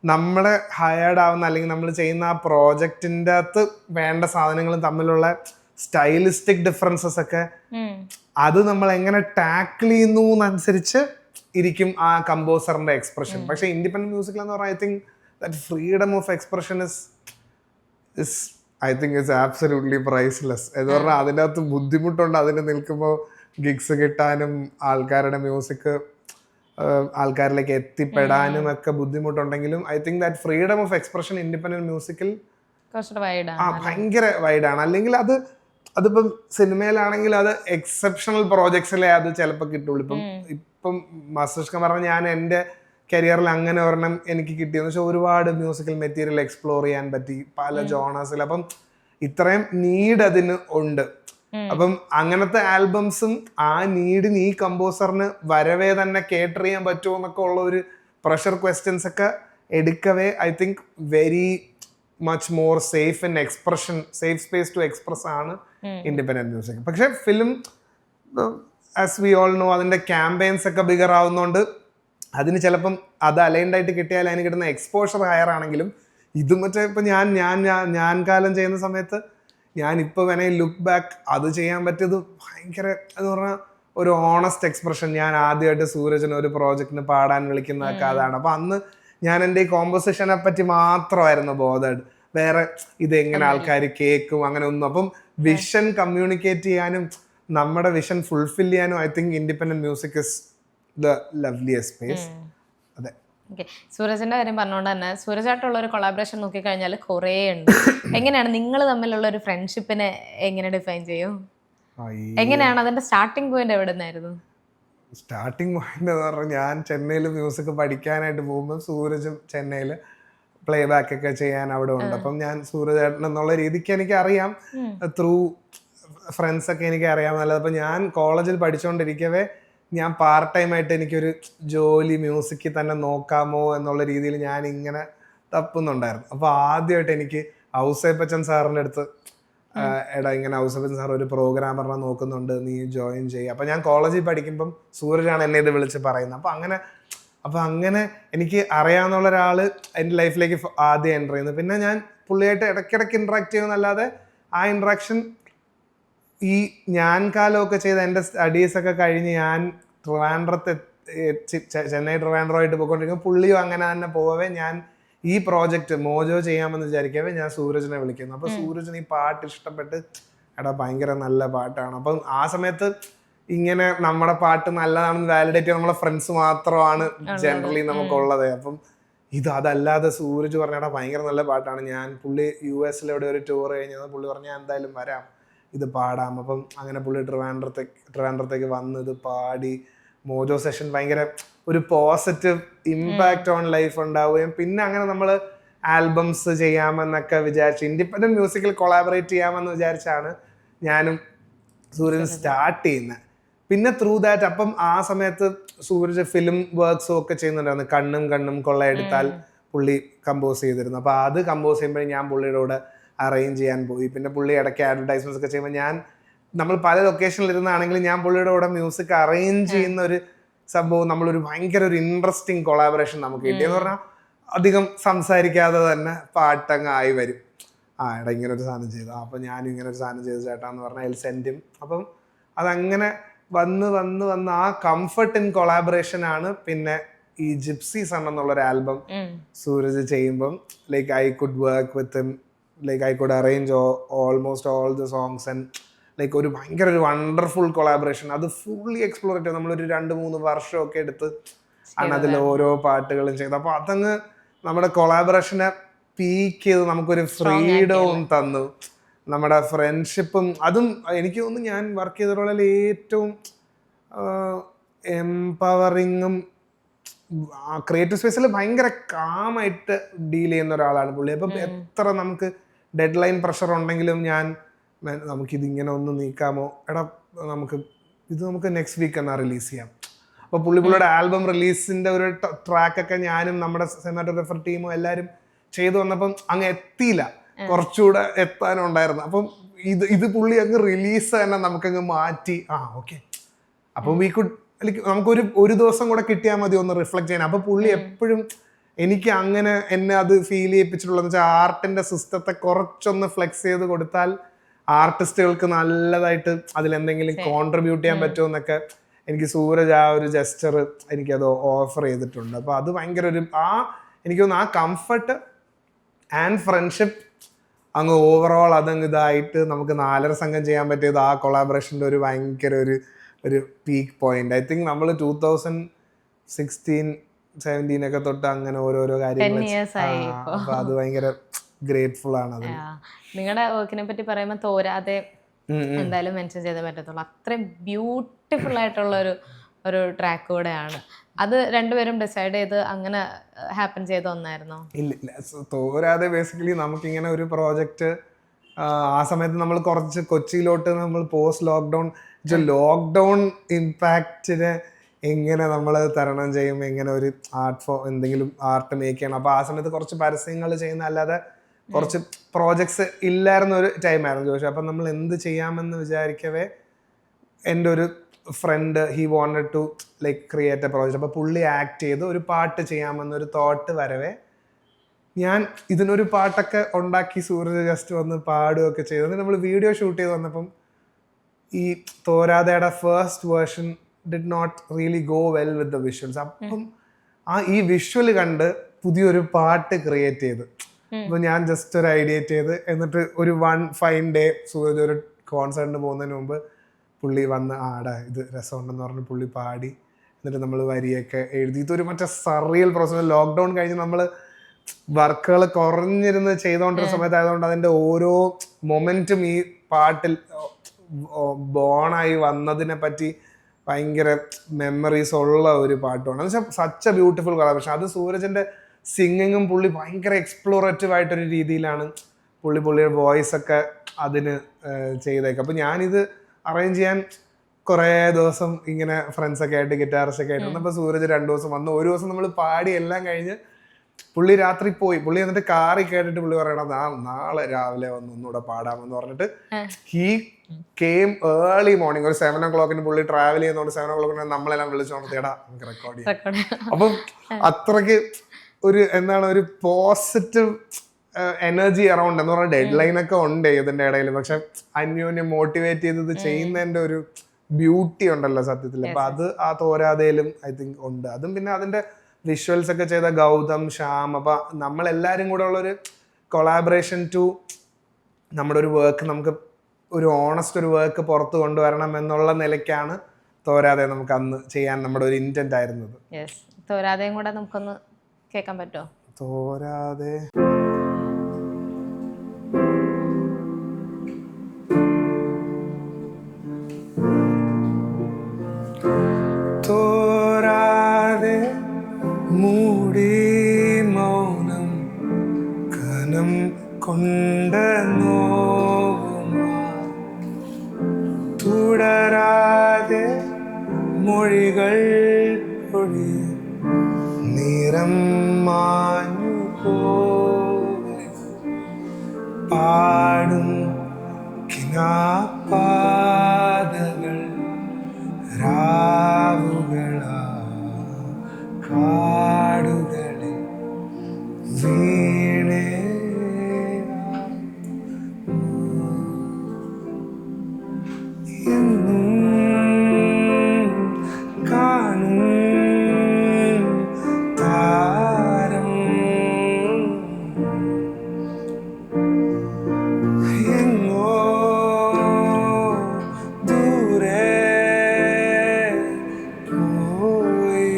നമ്മുടെ ഹയേർഡ് ആവുന്ന അല്ലെങ്കിൽ നമ്മൾ ചെയ്യുന്ന ആ പ്രോജക്റ്റിൻ്റെ അകത്ത് വേണ്ട സാധനങ്ങളും തമ്മിലുള്ള സ്റ്റൈലിസ്റ്റിക് ഡിഫറൻസസ് ഒക്കെ അത് നമ്മൾ എങ്ങനെ ടാക്കിൾ ചെയ്യുന്നു എന്നനുസരിച്ച് ഇരിക്കും ആ കമ്പോസറിന്റെ എക്സ്പ്രഷൻ. പക്ഷെ ഇൻഡിപെൻഡന്റ് മ്യൂസിക്കിൽ എന്ന് പറഞ്ഞാൽ I think that freedom of expression is I think it's absolutely priceless. എന്ന് പറഞ്ഞാൽ അതിൻ്റെ അകത്ത് ബുദ്ധിമുട്ടുണ്ട്. അതിന് നിൽക്കുമ്പോൾ ഗിഗ്സ് കിട്ടാനും ആൾക്കാരുടെ മ്യൂസിക് ആൾക്കാരിലേക്ക് എത്തിപ്പെടാനും ഒക്കെ ബുദ്ധിമുട്ടുണ്ടെങ്കിലും I think that freedom of expression independent മ്യൂസിക്കിൽ ഭയങ്കര വൈഡാണ്. അല്ലെങ്കിൽ അതിപ്പം സിനിമയിലാണെങ്കിൽ അത് എക്സെപ്ഷണൽ പ്രോജക്ട്സിലെ അത് ചിലപ്പോൾ കിട്ടുള്ളൂ. ഇപ്പം മസ്തിഷ്കം പറഞ്ഞ ഞാൻ എൻ്റെ കരിയറിൽ അങ്ങനെ ഒരെണ്ണം എനിക്ക് കിട്ടിയെന്ന് വെച്ചാൽ ഒരുപാട് മ്യൂസിക്കൽ മെറ്റീരിയൽ എക്സ്പ്ലോർ ചെയ്യാൻ പറ്റി പല ജോണേഴ്സിൽ. അപ്പം ഇത്രയും നീഡ് അതിന് ഉണ്ട്. അപ്പം അങ്ങനത്തെ ആൽബംസും ആ നീഡിന് ഈ കമ്പോസറിന് വരവേ തന്നെ കേറ്റർ ചെയ്യാൻ പറ്റുമോ എന്നൊക്കെ ഉള്ള ഒരു പ്രഷർ ക്വസ്റ്റ്യൻസ് ഒക്കെ എടുക്കവേ I think very much more safe in expression, safe space to express ആണ് ഇൻഡിപെൻഡന്റ് മ്യൂസിക്. പക്ഷെ film as we all know അതിൻ്റെ ക്യാമ്പയിൻസ് ഒക്കെ ബിഗർ ആവുന്നതുകൊണ്ട് അതിന് ചിലപ്പം അത് അലൈൻഡ് ആയിട്ട് കിട്ടിയാൽ അതിന് കിട്ടുന്ന എക്സ്പോഷർ ഹയർ ആണെങ്കിലും ഇത് മറ്റേ ഇപ്പം ഞാൻ കാലം ചെയ്യുന്ന സമയത്ത് ഞാനിപ്പോൾ വേണമെങ്കിൽ ലുക്ക് ബാക്ക് അത് ചെയ്യാൻ പറ്റിയത് ഭയങ്കര എന്ന് പറഞ്ഞാൽ ഒരു ഓണസ്റ്റ് എക്സ്പ്രഷൻ. ഞാൻ ആദ്യമായിട്ട് സൂരജിന് ഒരു പ്രോജക്റ്റിന് പാടാൻ വിളിക്കുന്നതൊക്കെ അതാണ്. അപ്പം അന്ന് ഞാൻ എൻ്റെ ഈ കോമ്പോസിഷനെ പറ്റി മാത്രമായിരുന്നു ബോധേഡ്. വേറെ ഇതെങ്ങനെ ആൾക്കാർ കേൾക്കും അങ്ങനെ ഒന്നും. അപ്പം വിഷൻ കമ്മ്യൂണിക്കേറ്റ് ചെയ്യാനും നമ്മുടെ വിഷൻ ഫുൾഫിൽ ചെയ്യാനും I think independent music is the loveliest space. അതെ. ഓക്കെ, സൂരജിന്റെ കാര്യം പറഞ്ഞുകൊണ്ട് തന്നെ സൂരജായിട്ടുള്ള ഒരു കൊളാബറേഷൻ നോക്കിക്കഴിഞ്ഞാൽ കുറേ ഉണ്ട്. എങ്ങനെയാണ് നിങ്ങൾ തമ്മിലുള്ള ഒരു ഫ്രണ്ട്ഷിപ്പിനെ എങ്ങനെ ഡിഫൈൻ ചെയ്യും? എങ്ങനെയാണ് അതിന്റെ സ്റ്റാർട്ടിംഗ് പോയിന്റ് എവിടെ നിന്നായിരുന്നു? സ്റ്റാർട്ടിങ് പോയിന്റ് എന്ന് പറഞ്ഞാൽ ഞാൻ ചെന്നൈയിൽ മ്യൂസിക് പഠിക്കാനായിട്ട് പോകുമ്പോൾ സൂരജും ചെന്നൈയിൽ പ്ലേ ബാക്ക് ഒക്കെ ചെയ്യാൻ അവിടെ ഉണ്ട്. അപ്പം ഞാൻ സൂരജേട്ടൻ എന്നുള്ള രീതിക്ക് എനിക്ക് അറിയാം, ത്രൂ ഫ്രണ്ട്സ് ഒക്കെ എനിക്ക് അറിയാം നല്ലത്. അപ്പം ഞാൻ കോളേജിൽ പഠിച്ചുകൊണ്ടിരിക്കവേ ഞാൻ പാർട്ട് ടൈം ആയിട്ട് എനിക്കൊരു ജോലി മ്യൂസിക്കിൽ തന്നെ നോക്കാമോ എന്നുള്ള രീതിയിൽ ഞാൻ ഇങ്ങനെ തപ്പുന്നുണ്ടായിരുന്നു. അപ്പോൾ ആദ്യമായിട്ട് എനിക്ക് ഔസേപ്പച്ചൻ സാറിൻ്റെ അടുത്ത് എടാ ഇങ്ങനെ ഔസേപ്പച്ചൻ സാർ ഒരു പ്രോഗ്രാമറിനെ നോക്കുന്നുണ്ട്, നീ ജോയിൻ ചെയ്യുക. അപ്പം ഞാൻ കോളേജിൽ പഠിക്കുമ്പം സൂരജാണ് എന്നെ ഇത് വിളിച്ച് പറയുന്നത്. അപ്പം അങ്ങനെ എനിക്ക് അറിയാവുന്ന ഒരാൾ എൻ്റെ ലൈഫിലേക്ക് ആദ്യം എൻ്റർ ചെയ്യുന്നത്. പിന്നെ ഞാൻ പുള്ളിയായിട്ട് ഇടയ്ക്കിടയ്ക്ക് ഇൻട്രാക്ട് ചെയ്യുന്നല്ലാതെ ആ ഇൻട്രാക്ഷൻ ഈ ഞാൻ കാലമൊക്കെ ചെയ്ത എൻ്റെ സ്റ്റഡീസൊക്കെ കഴിഞ്ഞ് ഞാൻ ചെന്നൈ ട്രിവാൻഡ്രമായിട്ട് പോയിക്കൊണ്ടിരിക്കുമ്പോൾ പുള്ളിയും അങ്ങനെ തന്നെ പോവേ ഞാൻ ഈ പ്രോജക്റ്റ് മോജോ ചെയ്യാമെന്ന് വിചാരിക്കവേ ഞാൻ സൂരജിനെ വിളിക്കുന്നു. അപ്പോൾ സൂരജിന് ഈ പാട്ട് ഇഷ്ടപ്പെട്ട് എടാ ഭയങ്കര നല്ല പാട്ടാണ്. അപ്പം ആ സമയത്ത് ഇങ്ങനെ നമ്മുടെ പാട്ട് നല്ലതാണെന്ന് വാലിഡേറ്റ് ചെയ്യാൻ നമ്മളെ ഫ്രണ്ട്സ് മാത്രമാണ് ജനറലി നമുക്കുള്ളത്. അപ്പം അതല്ലാതെ സൂരജ് പറഞ്ഞാൽ ഭയങ്കര നല്ല പാട്ടാണ്. പുള്ളി US-ലെവിടെ ഒരു ടൂർ കഴിഞ്ഞാൽ പുള്ളി പറഞ്ഞാൽ എന്തായാലും വരാം, ഇത് പാടാം. അപ്പം അങ്ങനെ പുള്ളി ട്രിവാൻഡ്രത്തേക്ക് വന്ന് ഇത് പാടി മോജോ സെഷൻ ഭയങ്കര ഒരു പോസിറ്റീവ് ഇമ്പാക്റ്റ് ഓൺ ലൈഫ് ഉണ്ടാവുകയും പിന്നെ അങ്ങനെ നമ്മൾ ആൽബംസ് ചെയ്യാമെന്നൊക്കെ വിചാരിച്ചു ഇൻഡിപെൻഡന്റ് മ്യൂസിക്കിൽ കൊളാബറേറ്റ് ചെയ്യാമെന്ന് വിചാരിച്ചാണ് ഞാനും സൂര്യൻ സ്റ്റാർട്ട് ചെയ്യുന്നത്. പിന്നെ ത്രൂ ദാറ്റ് അപ്പം ആ സമയത്ത് സൂരജ് ഫിലിം വർക്ക്സും ഒക്കെ ചെയ്യുന്നുണ്ടായിരുന്നു. കണ്ണും കണ്ണും കൊള്ളയെടുത്താൽ പുള്ളി കമ്പോസ് ചെയ്തിരുന്നു. അപ്പോൾ അത് കമ്പോസ് ചെയ്യുമ്പോൾ ഞാൻ പുള്ളിയുടെ കൂടെ അറേഞ്ച് ചെയ്യാൻ പോയി. പിന്നെ പുള്ളി ഇടയ്ക്ക് അഡ്വർടൈസ്മെന്റ്സ് ഒക്കെ ചെയ്യുമ്പോൾ നമ്മൾ പല ലൊക്കേഷനിൽ ഇരുന്നാണെങ്കിലും ഞാൻ പുള്ളിയുടെ കൂടെ മ്യൂസിക് അറേഞ്ച് ചെയ്യുന്ന ഒരു സംഭവം, നമ്മളൊരു ഭയങ്കര ഒരു ഇൻട്രസ്റ്റിംഗ് കൊളാബറേഷൻ നമുക്ക് കിട്ടിയെന്ന് പറഞ്ഞാൽ അധികം സംസാരിക്കാതെ തന്നെ പാട്ടങ്ങ് ആയി വരും. എടാ ഇങ്ങനെ ഒരു സാധനം ചെയ്തു, അപ്പം ഞാനും ഇങ്ങനെ ഒരു സാധനം ചെയ്തു ചേട്ടാന്ന് പറഞ്ഞാൽ സെൻറ്റും. അപ്പം അതങ്ങനെ വന്ന് വന്ന് വന്ന് ആ കംഫർട്ട് ഇൻ കൊളാബറേഷൻ ആണ് പിന്നെ ഈ ജിപ്സി സൺ എന്നുള്ളൊരു ആൽബം സൂരജ് ചെയ്യുമ്പം like I could work with him, like I could arrange almost all the songs and like ഒരു ഭയങ്കര ഒരു വണ്ടർഫുൾ കൊളാബറേഷൻ. അത് ഫുള്ളി എക്സ്പ്ലോർ ചെയ്തു. നമ്മളൊരു 2-3 വർഷമൊക്കെ എടുത്ത് ആണ് അതിൽ ഓരോ പാട്ടുകളും ചെയ്തത്. അപ്പോൾ അതങ്ങ് നമ്മുടെ കൊളാബറേഷനെ പീക്ക് ചെയ്ത് നമുക്കൊരു ഫ്രീഡവും തന്നു. നമ്മുടെ ഫ്രണ്ട്ഷിപ്പും അതും എനിക്ക് തോന്നുന്നു ഞാൻ വർക്ക് ചെയ്തിട്ടുള്ള ഏറ്റവും എംപവറിങ്ങും ക്രിയേറ്റീവ് സ്പേസിൽ ഭയങ്കര കാമായിട്ട് ഡീൽ ചെയ്യുന്ന ഒരാളാണ് പുള്ളി. അപ്പം എത്ര നമുക്ക് ഡെഡ് ലൈൻ പ്രഷർ ഉണ്ടെങ്കിലും നമുക്കിതിങ്ങനെ ഒന്ന് നീക്കാമോ, എടാ നമുക്ക് നെക്സ്റ്റ് വീക്ക് എന്നാ റിലീസ് ചെയ്യാം. അപ്പോൾ പുള്ളിയുടെ ആൽബം റിലീസിന്റെ ഒരു ട്രാക്കൊക്കെ ഞാനും നമ്മുടെ സിനിമാറ്റോഗ്രാഫർ ടീമും എല്ലാവരും ചെയ്തു വന്നപ്പം അങ്ങ് എത്തിയില്ല, കുറച്ചുകൂടെ എത്താനുണ്ടായിരുന്നു. അപ്പം ഇത് പുള്ളി അങ്ങ് റിലീസ് തന്നെ നമുക്കങ്ങ് മാറ്റി ഓക്കെ. അപ്പം വി കുഡ് നമുക്കൊരു ഒരു ദിവസം കൂടെ കിട്ടിയാൽ മതി ഒന്ന് റിഫ്ലക്ട് ചെയ്യാൻ. അപ്പൊ പുള്ളി എപ്പോഴും എനിക്ക് അങ്ങനെ എന്നെ അത് ഫീൽ ചെയ്യിപ്പിച്ചിട്ടുള്ളത് വെച്ചാൽ ആർട്ടിന്റെ സിസ്റ്റത്തെ കുറച്ചൊന്ന് ഫ്ലെക്സ് ചെയ്ത് കൊടുത്താൽ ആർട്ടിസ്റ്റുകൾക്ക് നല്ലതായിട്ട് അതിലെന്തെങ്കിലും കോൺട്രിബ്യൂട്ട് ചെയ്യാൻ പറ്റുമെന്നൊക്കെ എനിക്ക് സൂരജ് ആ ഒരു ജസ്റ്റർ എനിക്കത് ഓഫർ ചെയ്തിട്ടുണ്ട്. അപ്പോൾ അത് ഭയങ്കര ഒരു എനിക്ക് തോന്നുന്നു ആ കംഫർട്ട് ആൻഡ് ഫ്രണ്ട്ഷിപ്പ് അങ്ങ് ഓവറോൾ അതങ്ങ് ഇതായിട്ട് നമുക്ക് 4 സംഘം ചെയ്യാൻ പറ്റിയത് ആ കൊളാബറേഷൻ്റെ ഒരു ഭയങ്കര ഒരു പീക്ക് പോയിന്റ്. ഐ തിങ്ക് നമ്മൾ 2016-17 ഒക്കെ തൊട്ട് അങ്ങനെ ഓരോരോ കാര്യങ്ങൾ. അപ്പൊ അത് ഭയങ്കര ഗ്രേറ്റ്ഫുൾ ആണ്. അത് നിങ്ങളുടെ വർക്കിനെ പറ്റി പറയുമ്പോൾ തോരാതെ എന്തായാലും മെൻഷൻ ചെയ്തേ പറ്റത്തുള്ളൂ. അത്രയും ബ്യൂട്ടിഫുൾ ആയിട്ടുള്ള ഒരു ട്രാക്ക് കൂടെയാണ് അത്. രണ്ടുപേരും ഡിസൈഡ് ചെയ്ത് അങ്ങനെ ഹാപ്പൻ ചെയ്ത ഒന്നായിരുന്നോ? ഇല്ല, തോരാതെ ബേസിക്കലി നമുക്കിങ്ങനെ ഒരു പ്രോജക്റ്റ് ആ സമയത്ത് നമ്മൾ കുറച്ച് കൊച്ചിയിലോട്ട് നമ്മൾ പോസ്റ്റ് ലോക്ക്ഡൗൺ ഇമ്പാക്റ്റിനെ എങ്ങനെ നമ്മൾ തരണം ചെയ്യും, എങ്ങനെ ഒരു എന്തെങ്കിലും ആർട്ട് മേക്ക് ചെയ്യണം. അപ്പോൾ ആ സമയത്ത് കുറച്ച് പരസ്യങ്ങൾ ചെയ്യുന്ന അല്ലാതെ കുറച്ച് പ്രോജക്ട്സ് ഇല്ലായിരുന്ന ഒരു ടൈമായിരുന്നു ചോദിച്ചു. അപ്പം നമ്മൾ എന്ത് ചെയ്യാമെന്ന് വിചാരിക്കവേ എൻ്റെ ഒരു friend he wanted to like create a project. അപ്പോൾ പുള്ളി ആക്ട് ചെയ്ത് ഒരു പാട്ട് ചെയ്യാമെന്നൊരു തോട്ട് വരവേ ഞാൻ ഇതിനൊരു പാട്ടൊക്കെ ഉണ്ടാക്കി സൂരജ് ജസ്റ്റ് വന്ന് പാടുകയൊക്കെ ചെയ്തു. നമ്മൾ വീഡിയോ ഷൂട്ട് ചെയ്ത് വന്നപ്പം ഈ തോരാതയുടെ first version did not really go well with the visuals. അപ്പം ഈ വിഷ്വൽ കണ്ട് പുതിയൊരു പാട്ട് ക്രിയേറ്റ് ചെയ്ത് അപ്പോൾ ഞാൻ ജസ്റ്റ് ഒരു ഐഡിയ ചെയ്ത് എന്നിട്ട് ഒരു 1 fine day സൂരജ് ഒരു കോൺസേർട്ടിന് പോകുന്നതിന് മുമ്പ് പുള്ളി വന്ന് ഇത് രസമുണ്ടെന്ന് പറഞ്ഞ് പുള്ളി പാടി. എന്നിട്ട് നമ്മൾ വരിയൊക്കെ എഴുതി. ഇതൊരു മറ്റേ സർറിയൽ പ്രോസസ്. ലോക്ക്ഡൗൺ കഴിഞ്ഞ് നമ്മൾ വർക്കുകൾ കുറഞ്ഞിരുന്ന് ചെയ്തുകൊണ്ടിരുന്ന സമയത്തായതുകൊണ്ട് അതിൻ്റെ ഓരോ മൊമെന്റും ഈ പാട്ടിൽ ബോണായി വന്നതിനെ പറ്റി ഭയങ്കര മെമ്മറീസ് ഉള്ള ഒരു പാട്ടുമാണ്. എന്ന് വെച്ചാൽ സച്ച് എ ബ്യൂട്ടിഫുൾ കൊളാബറേഷൻ. അത് സൂരജിന്റെ സിംഗിങ്ങും പുള്ളി ഭയങ്കര എക്സ്പ്ലോറേറ്റീവ് ആയിട്ടൊരു രീതിയിലാണ് പുള്ളിയുടെ വോയിസ് ഒക്കെ അതിന് ചെയ്തേക്കുക. അപ്പം ഞാനിത് അറേഞ്ച് ചെയ്യാൻ കുറേ ദിവസം ഇങ്ങനെ ഫ്രണ്ട്സൊക്കെ ആയിട്ട് ഗിറ്റാറിസ്റ്റ് ഒക്കെ ആയിട്ട് വന്നപ്പോൾ സൂരജ് 2 ദിവസം വന്നു. ഒരു ദിവസം നമ്മൾ പാടി എല്ലാം കഴിഞ്ഞ് പുള്ളി രാത്രി പോയി. പുള്ളി എന്നിട്ട് കാറി കേട്ടിട്ട് പുള്ളി പറയണം നാളെ രാവിലെ വന്ന് ഒന്നുകൂടെ പാടാമെന്ന് പറഞ്ഞിട്ട് ഹീ കെയിം ഏർലി മോർണിംഗ്. ഒരു 7 o'clock പുള്ളി ട്രാവൽ ചെയ്യുന്നതുകൊണ്ട് 7 o'clock നമ്മളെല്ലാം വിളിച്ചു നോക്കിയടാ നമുക്ക് റെക്കോർഡ് ചെയ്യാം. അപ്പം അത്രയ്ക്ക് ഒരു ഒരു പോസിറ്റീവ് എനർജി അറൗണ്ട് എന്ന് പറഞ്ഞാൽ ഡെഡ് ലൈൻ ഒക്കെ ഉണ്ട് ഇതിന്റെ ഇടയിൽ. പക്ഷെ അന്യോന്യം മോട്ടിവേറ്റ് ചെയ്തത് ചെയ്യുന്നതിന്റെ ഒരു ബ്യൂട്ടി ഉണ്ടല്ലോ സത്യത്തിൽ. അപ്പൊ അത് ആ തോരാതയിലും ഐ തിങ്ക് ഉണ്ട്. അതും പിന്നെ അതിന്റെ വിഷ്വൽസ് ഒക്കെ ചെയ്ത ഗൗതം, ശ്യാം. അപ്പൊ നമ്മളെല്ലാരും കൂടെ ഉള്ളൊരു കൊളാബറേഷൻ ടു നമ്മുടെ ഒരു വർക്ക് നമുക്ക് ഒരു ഓണസ്റ്റ് ഒരു വർക്ക് പുറത്ത് കൊണ്ടുവരണം എന്നുള്ള നിലയ്ക്കാണ് തോരാതെ നമുക്ക് അന്ന് ചെയ്യാൻ നമ്മുടെ ഒരു ഇന്റന്റ് ആയിരുന്നത്. തോരാതെയും കൂടെ നമുക്കൊന്ന് കേൾക്കാൻ പറ്റുമോ? തോരാതെ തോരാതെ മൂടി മൗനം കനം കൊണ്ട നോവുമാ തുടരാതെ പോലെ പാടും കിനാപ്പാതകൾ രാവുകളാ കാടുകളിൽ വീണേ എന്നും കാണും താരം എങ്ങോ ദൂരെ പോയി.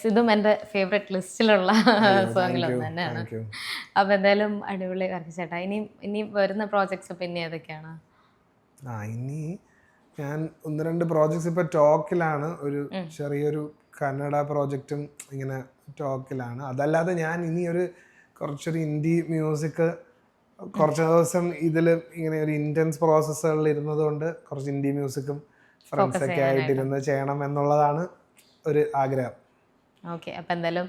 ഇതും എൻ്റെ ഫേവറേറ്റ് ലിസ്റ്റിലുള്ള സോങ്ങിലൊന്നും തന്നെയാണ്. Thank you. അപ്പോൾ എന്തായാലും അടിപൊളി വർക്ക് ചേട്ടാ. ഇനി വരുന്ന പ്രോജക്ട്സ് പിന്നെ ഏതൊക്കെയാണ്? ഇനി ഞാൻ 1-2 പ്രോജക്ട്സ് ഇപ്പോൾ ടോക്കിലാണ്. ഒരു ചെറിയൊരു കന്നഡ പ്രോജക്റ്റും ഇങ്ങനെ ടോക്കിലാണ്. അതല്ലാതെ ഞാൻ ഇനി കുറച്ചൊരു ഇൻഡി മ്യൂസിക് കുറച്ച് ദിവസം ഇതിൽ ഇങ്ങനെ ഒരു ഇൻറ്റൻസ് പ്രോസസ്സുകളിൽ ഇരുന്നത് കൊണ്ട് കുറച്ച് ഇൻഡി മ്യൂസിക്കും ഫ്രണ്ട്സൊക്കെ ആയിട്ടിരുന്ന് ചെയ്യണം എന്നുള്ളതാണ് ഒരു ആഗ്രഹം. ഓക്കെ, അപ്പം എന്തായാലും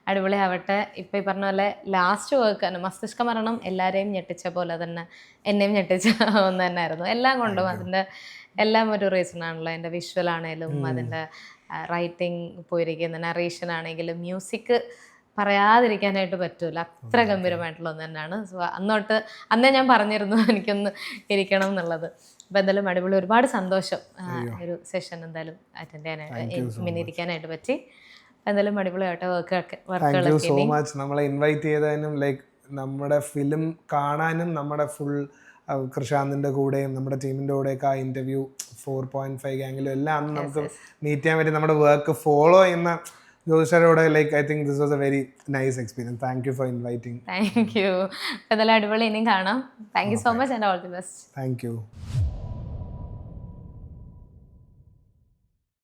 അടിപൊളി ആവട്ടെ. ഇപ്പം ഈ പറഞ്ഞ പോലെ ലാസ്റ്റ് വർക്കാണ് മസ്തിഷ്ക മരണം എല്ലാവരെയും ഞെട്ടിച്ച പോലെ തന്നെ എന്നെയും ഞെട്ടിച്ച ഒന്ന് തന്നെയായിരുന്നു. എല്ലാം കൊണ്ടും അതിൻ്റെ എല്ലാം ഒരു റീസൺ ആണല്ലോ. എൻ്റെ വിഷ്വൽ ആണെങ്കിലും അതിൻ്റെ റൈറ്റിംഗ് പോയിരിക്കുന്ന നറേഷൻ ആണെങ്കിലും മ്യൂസിക് പറയാതിരിക്കാനായിട്ട് പറ്റൂല. അത്ര ഗംഭീരമായിട്ടുള്ള ഒന്ന് തന്നെയാണ്. സോ അന്നേ ഞാൻ പറഞ്ഞിരുന്നു എനിക്കൊന്ന് ഇരിക്കണം എന്നുള്ളത്. അപ്പോൾ എന്തായാലും അടിപൊളി, ഒരുപാട് സന്തോഷം ഒരു സെഷൻ എന്തായാലും അറ്റൻഡ് ചെയ്യാനായിട്ട് ഇരിക്കാനായിട്ട് പറ്റി. എന്തായാലും അടിപൊളിയായിട്ട് താങ്ക് യു സോ മച്ച് നമ്മളെ ഇൻവൈറ്റ് ചെയ്തതിനും. ലൈക്ക് നമ്മുടെ ഫിലിം കാണാനും നമ്മുടെ ഫുൾ കൃഷാന്തിൻ്റെ കൂടെയും നമ്മുടെ ടീമിൻ്റെ കൂടെയൊക്കെ ആ ഇൻ്റർവ്യൂ 4.5 ഗാങ്ങിലും എല്ലാം അന്ന് നമുക്ക് മീറ്റ് ചെയ്യാൻ പറ്റി. നമ്മുടെ വർക്ക് ഫോളോ ചെയ്യുന്ന ജോഷരോടെ like I think this was a very nice experience. Thank you for inviting. Thank you. എന്തായാലും അടിപൊളി ഇനിയും കാണാം. Thank you so much and all the best. Thank U.